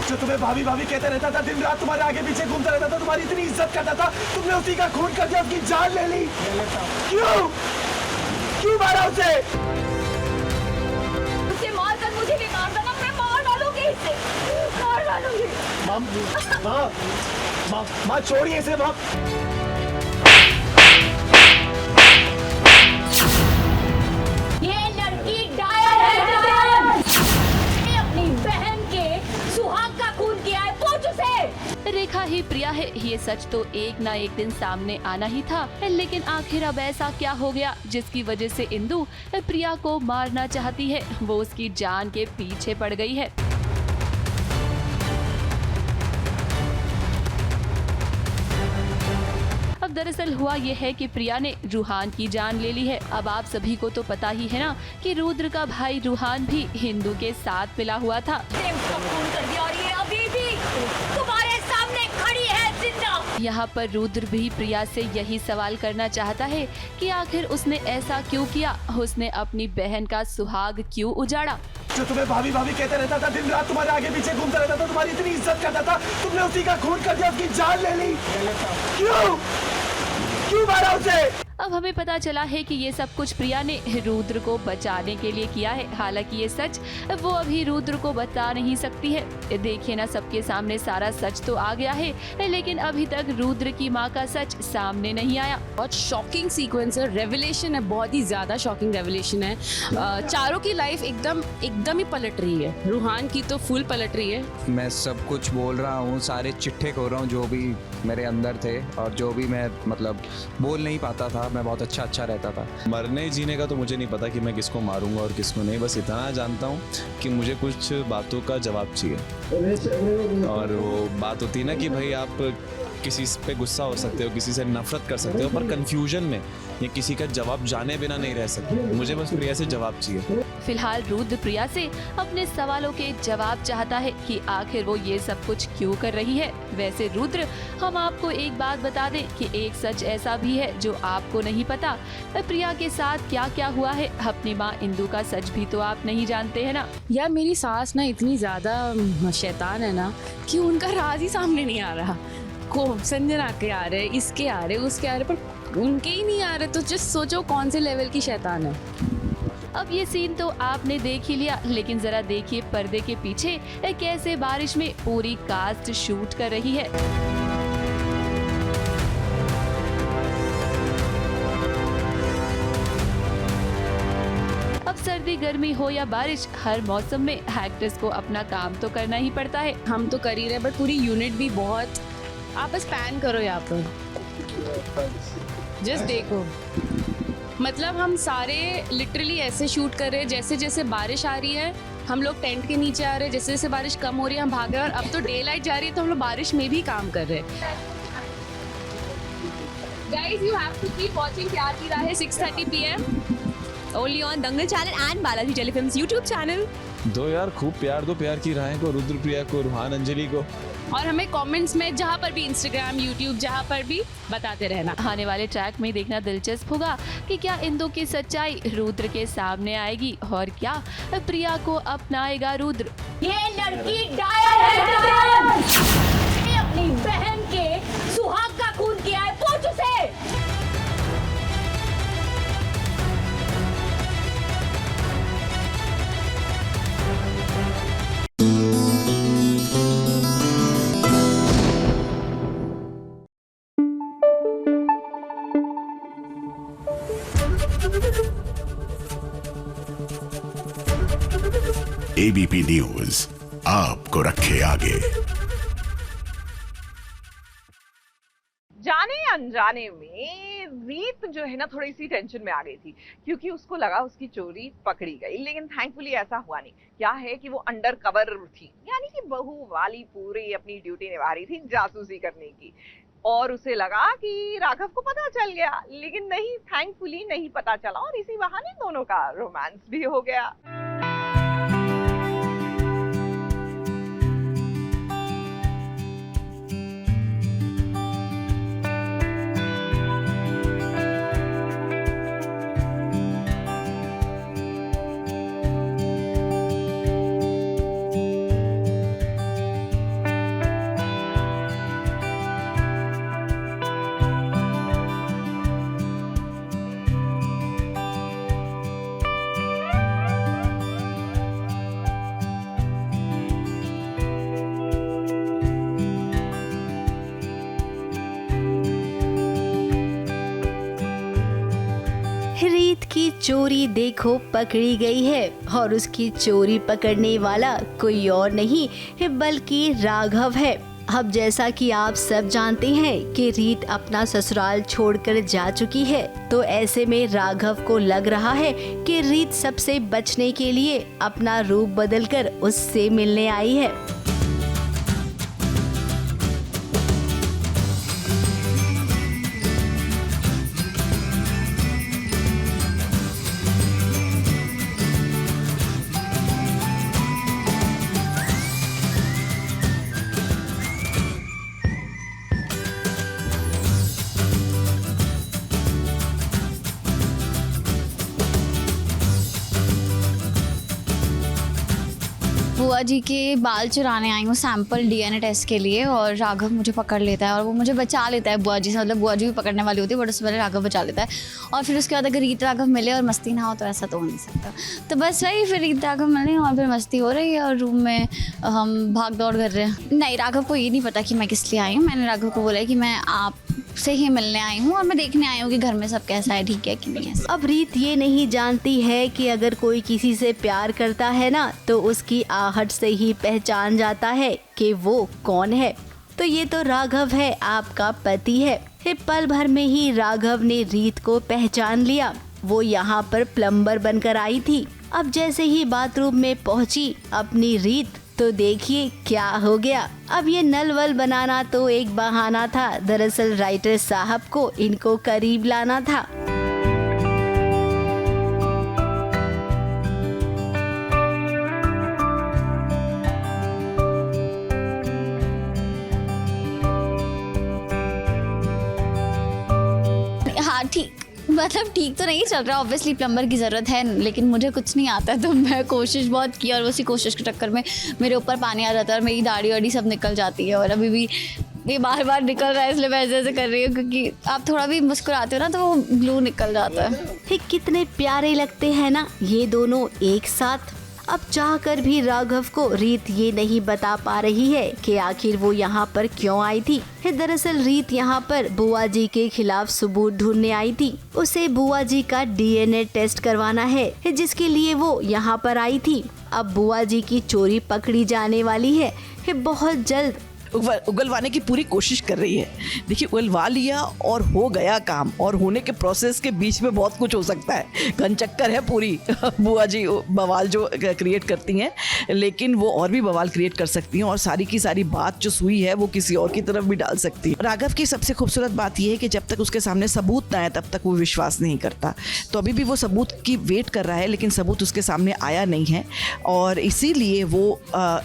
जो तुम्हें भाभी भाभी कहते रहता था, दिन रात तुम्हारे आगे पीछे घूमता रहता था, तुम्हारी इतनी इज्जत करता था, तुमने उसी का खून कर दिया, उसकी जान ले ली। क्यों? क्यों मारा उसे? उसे मार कर मुझे भी मार देना, मैं मार डालूंगी इसे, मार डालूंगी। माँ छोड़िए इसे माँ। ये लड़की डायल है, अपनी बहन के सुहाग का खून किया है, पूछ उसे। रेखा ही प्रिया है, ये सच तो एक ना एक दिन सामने आना ही था। लेकिन आखिर अब ऐसा क्या हो गया जिसकी वजह से इंदु प्रिया को मारना चाहती है? वो उसकी जान के पीछे पड़ गई है। अब दरअसल हुआ ये है कि प्रिया ने रूहान की जान ले ली है। अब आप सभी को तो पता ही है ना कि रुद्र का भाई रूहान भी हिंदू के साथ मिला हुआ था। खून कर दिया और ये अभी भी तुम्हारे सामने खड़ी है जिंदा। यहाँ पर रुद्र भी प्रिया से यही सवाल करना चाहता है कि आखिर उसने ऐसा क्यों किया, उसने अपनी बहन का सुहाग क्यों उजाड़ा। जो तुम्हें भाभी भाभी कहते रहता था, दिन रात तुम्हारे आगे पीछे घूमता रहता था, तुम्हारी इतनी इज्जत करता था, तुमने उसी का खून कर दिया, उसकी जान ले ली। क्यों? क्यों मारा उसे? अब हमें पता चला है कि ये सब कुछ प्रिया ने रुद्र को बचाने के लिए किया है। हालांकि ये सच वो अभी रुद्र को बता नहीं सकती है। देखिए ना, सबके सामने सारा सच तो आ गया है, लेकिन अभी तक रुद्र की माँ का सच सामने नहीं आया। बहुत शॉकिंग सीक्वेंस है, रेवलेशन है, बहुत ही ज्यादा शॉकिंग रेवलेशन है। चारों की लाइफ एकदम ही पलट रही है। रूहान की तो फुल पलट रही है। मैं सब कुछ बोल रहा हूँ, सारे चिट्ठे खोल रहा हूँ जो भी मेरे अंदर थे और जो भी मैं मतलब बोल नहीं पाता था। मैं बहुत अच्छा रहता था। मरने जीने का तो मुझे नहीं पता कि मैं किसको मारूंगा और किसको नहीं, बस इतना जानता हूँ कि मुझे कुछ बातों का जवाब चाहिए। और वो बात होती है ना कि भाई आप किसी पे गुस्सा हो सकते हो, किसी से नफरत कर सकते हो, पर कंफ्यूजन में या किसी का जवाब जाने बिना नहीं रह सकते। मुझे बस प्रिया से जवाब चाहिए। फिलहाल रुद्र प्रिया से अपने सवालों के जवाब चाहता है कि आखिर वो ये सब कुछ क्यों कर रही है। वैसे रुद्र, हम आपको एक बात बता दें कि एक सच ऐसा भी है जो आपको नहीं पता। प्रिया के साथ क्या क्या हुआ है, अपनी माँ इंदु का सच भी तो आप नहीं जानते हैं ना। यार मेरी सास ना इतनी ज़्यादा शैतान है ना कि उनका राज ही सामने नहीं आ रहा। को संजना के आ रहे, इसके आ रहे, उसके आ रहे, पर उनके ही नहीं आ रहे। तो जस्ट सोचो कौन से लेवल की शैतान है। अब ये सीन तो आपने देख ही लिया, लेकिन जरा देखिए पर्दे के पीछे कैसे बारिश में पूरी कास्ट शूट कर रही है। अब सर्दी गर्मी हो या बारिश, हर मौसम में एक्ट्रेस को अपना काम तो करना ही पड़ता है। हम तो कर ही रहे, बट पूरी यूनिट भी बहुत। आप बस पैन करो यहाँ पर, जस्ट देखो। मतलब हम सारे लिटरली ऐसे शूट कर रहे हैं जैसे जैसे बारिश आ रही है हम लोग टेंट के नीचे आ रहे हैं, जैसे जैसे बारिश कम हो रही है हम भाग रहे हैं। और अब तो डे लाइट जा रही है तो हम लोग बारिश में भी काम कर रहे हैं। Guys, you have to keep watching प्यार की राहें 6:30 PM only on Dangal channel and Balaji telefilms YouTube channel. दो यार खूब प्यार दो प्यार की राहें को, रुद्र प्रिया को, रूहान अंजलि को। और हमें कमेंट्स में जहाँ पर भी, इंस्टाग्राम, यूट्यूब, जहाँ पर भी बताते रहना। आने वाले ट्रैक में देखना दिलचस्प होगा कि क्या इंदु की सच्चाई रुद्र के सामने आएगी और क्या प्रिया को अपनाएगा रुद्र। ये लड़की डायल है, अपनी बहन के सुहाग का खून किया है, पूछ उसे। एबीपी न्यूज आपको रखे आगे। जाने अनजाने में रीत जो है ना थोड़ी सी टेंशन में आ गई थी, क्योंकि उसको लगा उसकी चोरी पकड़ी गई, लेकिन थैंकफुली ऐसा हुआ नहीं। क्या है कि वो अंडर कवर थी, यानी कि बहू वाली पूरी अपनी ड्यूटी निभा रही थी जासूसी करने की, और उसे लगा कि राघव को पता चल गया, लेकिन नहीं, थैंकफुली नहीं पता चला, और इसी बहाने दोनों का रोमांस भी हो गया। रीत की चोरी देखो पकड़ी गई है, और उसकी चोरी पकड़ने वाला कोई और नहीं है बल्कि राघव है। अब जैसा कि आप सब जानते हैं कि रीत अपना ससुराल छोड़कर जा चुकी है, तो ऐसे में राघव को लग रहा है कि रीत सबसे बचने के लिए अपना रूप बदलकर उससे मिलने आई है। बुआ जी के बाल चुराने आई हूँ सैंपल डीएनए टेस्ट के लिए, और राघव मुझे पकड़ लेता है और वो मुझे बचा लेता है बुआ जी से। मतलब बुआ जी भी पकड़ने वाली होती है, बट उससे पहले राघव बचा लेता है। और फिर उसके बाद अगर रीत राघव मिले और मस्ती ना हो तो ऐसा तो हो नहीं सकता। तो बस वही, फिर रीत राघव मिले और फिर मस्ती हो रही है और रूम में हम भाग दौड़ कर रहे हैं। नहीं, राघव को ये नहीं पता कि मैं किस लिए आई हूँ। मैंने राघव को बोला है कि मैं आप से ही मिलने आई हूँ और मैं देखने आई हूँ कि घर में सब कैसा है, ठीक है कि नहीं है। अब रीत ये नहीं जानती है कि अगर कोई किसी से प्यार करता है ना, तो उसकी आहट से ही पहचान जाता है कि वो कौन है। तो ये तो राघव है, आपका पति है। पल भर में ही राघव ने रीत को पहचान लिया। वो यहाँ पर प्लम्बर बनकर आई थी। अब जैसे ही बाथरूम में पहुँची अपनी रीत, तो देखिए क्या हो गया। अब ये नल वल बनाना तो एक बहाना था, दरअसल राइटर साहब को इनको करीब लाना था। मतलब ठीक तो नहीं चल रहा, ऑब्वियसली प्लम्बर की ज़रूरत है, लेकिन मुझे कुछ नहीं आता है, तो मैं कोशिश बहुत की और उसी कोशिश के चक्कर में मेरे ऊपर पानी आ जाता है और मेरी दाढ़ी वाड़ी सब निकल जाती है। और अभी भी ये बार बार निकल रहा है, इसलिए मैं ऐसे कर रही हूँ, क्योंकि आप थोड़ा भी मुस्कुराते हो ना तो वो ग्लू निकल जाता है। कितने प्यारे लगते हैं ना ये दोनों एक साथ। अब चाहकर भी राघव को रीत ये नहीं बता पा रही है कि आखिर वो यहाँ पर क्यों आई थी। दरअसल रीत यहाँ पर बुआ जी के खिलाफ सबूत ढूंढने आई थी। उसे बुआ जी का डीएनए टेस्ट करवाना है, जिसके लिए वो यहाँ पर आई थी। अब बुआ जी की चोरी पकड़ी जाने वाली है बहुत जल्द। उगलवाने की पूरी कोशिश कर रही है। देखिए, उगलवा लिया और हो गया काम, और होने के प्रोसेस के बीच में बहुत कुछ हो सकता है। घनचक्कर है पूरी बुआ जी बवाल जो क्रिएट करती हैं, लेकिन वो और भी बवाल क्रिएट कर सकती हैं और सारी की सारी बात जो सुई है वो किसी और की तरफ भी डाल सकती है। राघव की सबसे खूबसूरत बात यह है कि जब तक उसके सामने सबूत ना आए तब तक वो विश्वास नहीं करता। तो अभी भी वो सबूत की वेट कर रहा है, लेकिन सबूत उसके सामने आया नहीं है, और इसीलिए वो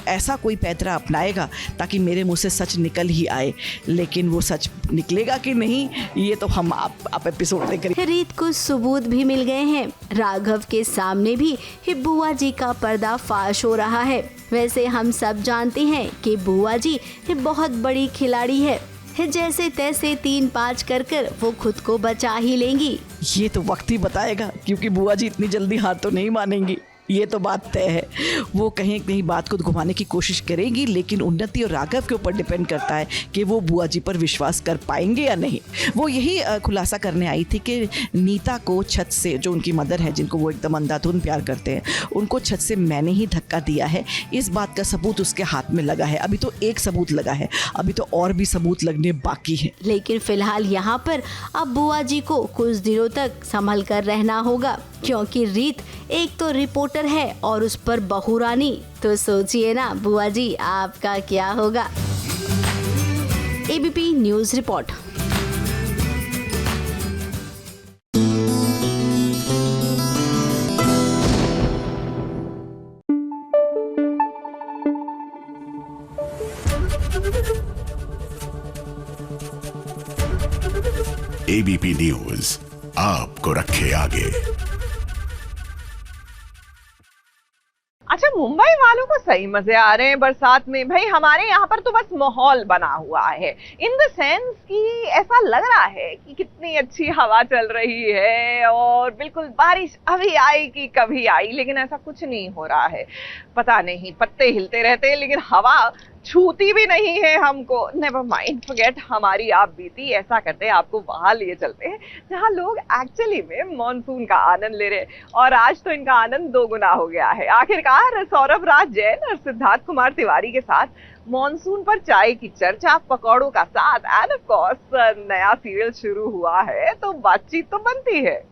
ऐसा कोई पैतरा अपनाएगा ताकि मेरे मुँह से सच निकल ही आए। लेकिन वो सच निकलेगा कि नहीं, ये तो हम आप एपिसोड देखेंगे। रीत को सबूत भी मिल गए हैं। राघव के सामने भी बुआ जी का पर्दा फाश हो रहा है। वैसे हम सब जानते हैं कि बुआ जी बहुत बड़ी खिलाड़ी है, जैसे तैसे 3-5 कर वो खुद को बचा ही लेंगी। ये तो वक्त ही बताएगा, क्योंकि बुआ जी इतनी जल्दी हार तो नहीं मानेंगी, ये तो बात तय है। वो कहीं कहीं बात को घुमाने की कोशिश करेंगी, लेकिन उन्नति और राघव के ऊपर डिपेंड करता है कि वो बुआ जी पर विश्वास कर पाएंगे या नहीं। वो यही खुलासा करने आई थी कि नीता को छत से, जो उनकी मदर है जिनको वो एकदम अंधाधुंध प्यार करते हैं, उनको छत से मैंने ही धक्का दिया है। इस बात का सबूत उसके हाथ में लगा है। अभी तो एक सबूत लगा है, अभी तो और भी सबूत लगने बाकी है। लेकिन फिलहाल यहाँ पर अब बुआ जी को कुछ दिनों तक संभल कर रहना होगा, क्योंकि रीत एक तो रिपोर्टर है और उस पर बहू रानी। तो सोचिए ना बुआ जी आपका क्या होगा। ABP news report. ABP news आपको रखे आगे। अच्छा, मुंबई वालों को सही मजे आ रहे हैं बरसात में। भाई हमारे यहाँ पर तो बस माहौल बना हुआ है, इन द सेंस कि ऐसा लग रहा है कि कितनी अच्छी हवा चल रही है और बिल्कुल बारिश अभी आई कि कभी आई, लेकिन ऐसा कुछ नहीं हो रहा है। पता नहीं, पत्ते हिलते रहते हैं लेकिन हवा छूती भी नहीं है हमको। नेवर माइंड, फॉरगेट हमारी आप बीती। ऐसा करते हैं, आपको वहां लिए चलते हैं जहां लोग एक्चुअली में मॉनसून का आनंद ले रहे हैं, और आज तो इनका आनंद 2 गुना हो गया है। आखिरकार सौरभ राज जैन और सिद्धार्थ कुमार तिवारी के साथ मॉनसून पर चाय की चर्चा, पकौड़ों का साथ एंड ऑफ कोर्स नया सीरियल शुरू हुआ है, तो बातचीत तो बनती है।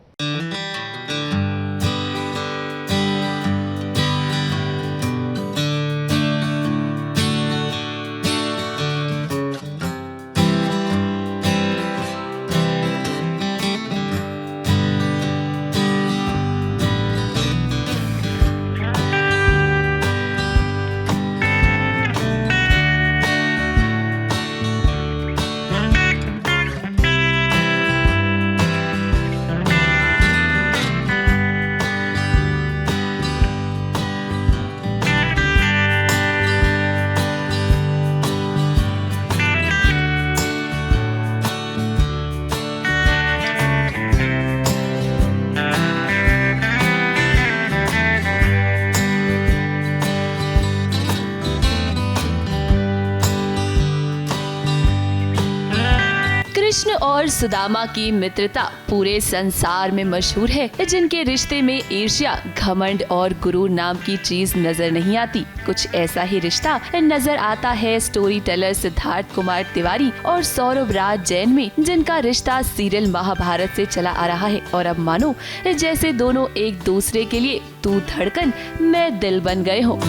कृष्ण और सुदामा की मित्रता पूरे संसार में मशहूर है, जिनके रिश्ते में ईर्ष्या, घमंड और गुरूर नाम की चीज नजर नहीं आती। कुछ ऐसा ही रिश्ता नजर आता है स्टोरी टेलर सिद्धार्थ कुमार तिवारी और सौरभ राज जैन में, जिनका रिश्ता सीरियल महाभारत से चला आ रहा है। और अब मानो जैसे दोनों एक दूसरे के लिए तू धड़कन मैं दिल बन गए हो।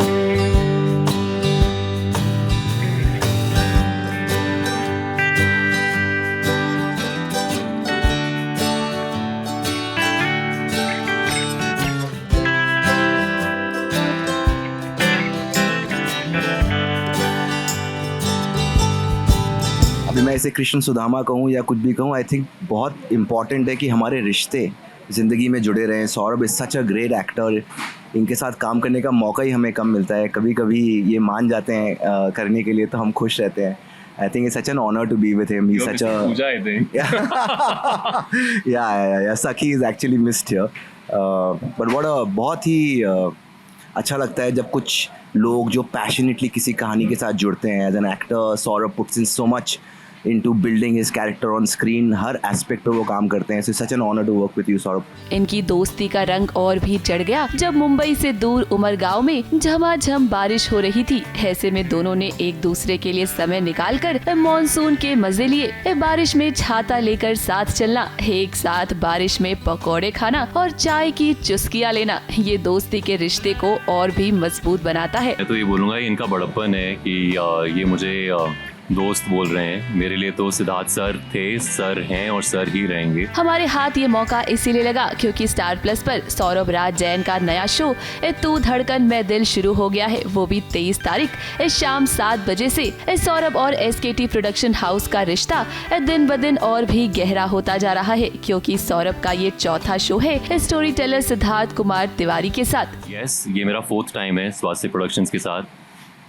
मैं इसे कृष्ण सुदामा कहूँ या कुछ भी कहूँ, आई थिंक बहुत इम्पॉर्टेंट है कि हमारे रिश्ते ज़िंदगी में जुड़े रहें। Saurabh is such a great actor, इनके साथ काम करने का मौका ही हमें कम मिलता है। कभी कभी ये मान जाते हैं करने के लिए, तो हम खुश रहते हैं। I think it's such an honor to be with him. He's such a Pooja, I think. yeah. Saki is actually missed here. But what a बहुत ही अच्छा लगता है जब कुछ लोग जो पैशनेटली किसी कहानी के साथ जुड़ते हैं। As an actor Saurabh puts in so much into building his character on screen, हर एस्पेक्ट पे वो काम करते हैं। So such an honor to work with you, Saurabh. इनकी दोस्ती का रंग और भी चढ़ गया जब मुंबई से दूर उमरगांव में झमाझम बारिश हो रही थी। ऐसे में दोनों ने एक दूसरे के लिए समय निकालकर मॉनसून के मजे लिए। बारिश में छाता लेकर साथ चलना, एक साथ बारिश में पकौड़े खाना और चाय की चुस्कियाँ लेना, ये दोस्ती के रिश्ते को और भी मजबूत बनाता है। मैं तो ये बोलूँगा इनका बड़प्पन है कि ये मुझे दोस्त बोल रहे हैं। मेरे लिए तो सिद्धार्थ सर थे, सर हैं और सर ही रहेंगे। हमारे हाथ ये मौका इसीलिए लगा क्योंकि स्टार प्लस पर सौरभ राज जैन का नया शो तू धड़कन में दिल शुरू हो गया है, वो भी 23 तारीख शाम 7 बजे से। सौरभ और SKT प्रोडक्शन हाउस का रिश्ता दिन ब दिन और भी गहरा होता जा रहा है क्योंकि सौरभ का ये चौथा शो है स्टोरी टेलर सिद्धार्थ कुमार तिवारी के साथ। यस, ये मेरा 4th टाइम है स्वास्थ्य प्रोडक्शंस के साथ।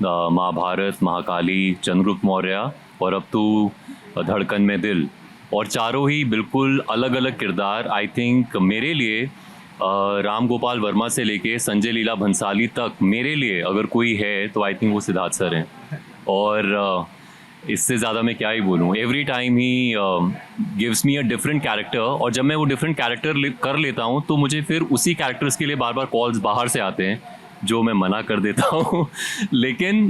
महाभारत, महाकाली, चंद्रगुप्त मौर्य और अब तो धड़कन में दिल, और चारों ही बिल्कुल अलग अलग किरदार। आई थिंक मेरे लिए राम गोपाल वर्मा से लेके संजय लीला भंसाली तक मेरे लिए अगर कोई है तो आई थिंक वो सिद्धार्थ सर हैं। और इससे ज़्यादा मैं क्या ही बोलूँ। Every time he gives me a different character, और जब मैं वो डिफरेंट कैरेक्टर कर लेता हूँ तो मुझे फिर उसी कैरेक्टर्स के लिए बार बार कॉल्स बाहर से आते हैं जो मैं मना कर देता हूँ। लेकिन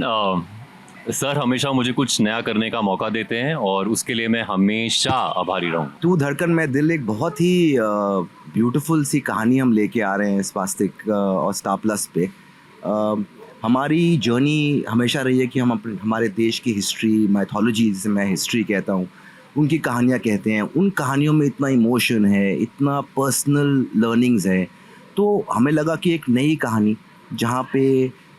सर हमेशा मुझे कुछ नया करने का मौका देते हैं और उसके लिए मैं हमेशा आभारी रहूँ। तू धड़कन में दिल एक बहुत ही ब्यूटीफुल सी कहानी हम लेके आ रहे हैं स्वास्तिक और स्टार प्लस पे। हमारी जर्नी हमेशा रही है कि हम हमारे देश की हिस्ट्री, माइथोलॉजी, जिसे मैं हिस्ट्री कहता हूँ, उनकी कहानियाँ कहते हैं। उन कहानियों में इतना इमोशन है, इतना पर्सनल लर्निंग्स है, तो हमें लगा कि एक नई कहानी जहाँ पे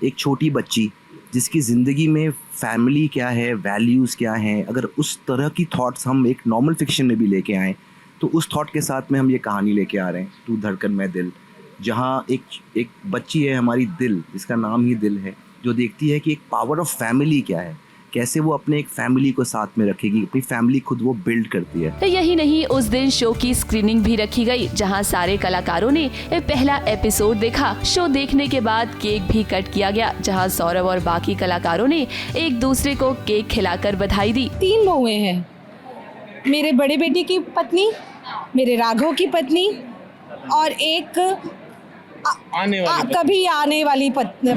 एक छोटी बच्ची जिसकी ज़िंदगी में फैमिली क्या है, वैल्यूज़ क्या हैं, अगर उस तरह की थॉट्स हम एक नॉर्मल फिक्शन में भी लेके आएँ तो उस थॉट के साथ में हम ये कहानी लेके आ रहे हैं तू धड़कन में दिल, जहाँ एक बच्ची है हमारी दिल, जिसका नाम ही दिल है, जो देखती है कि एक पावर ऑफ फैमिली क्या है, कैसे वो अपने एक फैमिली को साथ में रखेगी, अपनी फैमिली खुद वो बिल्ड करती है। यही नहीं, उस दिन शो की स्क्रीनिंग भी रखी गई जहां सारे कलाकारों ने पहला एपिसोड देखा। शो देखने के बाद केक भी कट किया गया जहां सौरभ और बाकी कलाकारों ने एक दूसरे को केक खिलाकर बधाई दी। 3 बहुएं हैं, मेरे बड़े बेटे की पत्नी, मेरे राघव की पत्नी और एक कभी आने वाली पत्नी।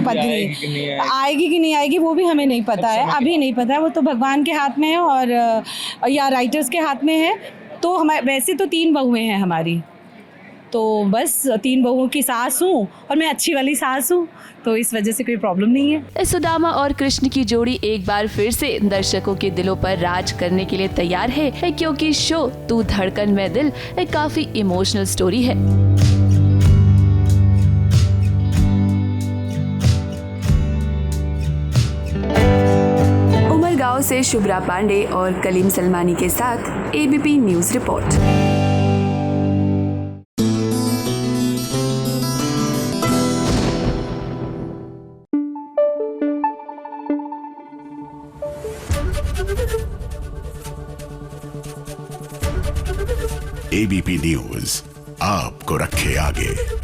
आएगी कि नहीं आएगी वो भी हमें नहीं पता है, अभी नहीं पता है, वो तो भगवान के हाथ में है और या राइटर्स के हाथ में है। तो हमारे वैसे तो 3 बहुएं हैं हमारी, तो बस 3 बहुओं की सास हूँ और मैं अच्छी वाली सास हूँ, तो इस वजह से कोई प्रॉब्लम नहीं है। सुदामा और कृष्ण की जोड़ी एक बार फिर से दर्शकों के दिलों पर राज करने के लिए तैयार है क्योंकि शो तू धड़कन में दिल काफी इमोशनल स्टोरी है। गांव से शुभ्रा पांडे और कलीम सलमानी के साथ ABP news report. ABP news आपको रखे आगे।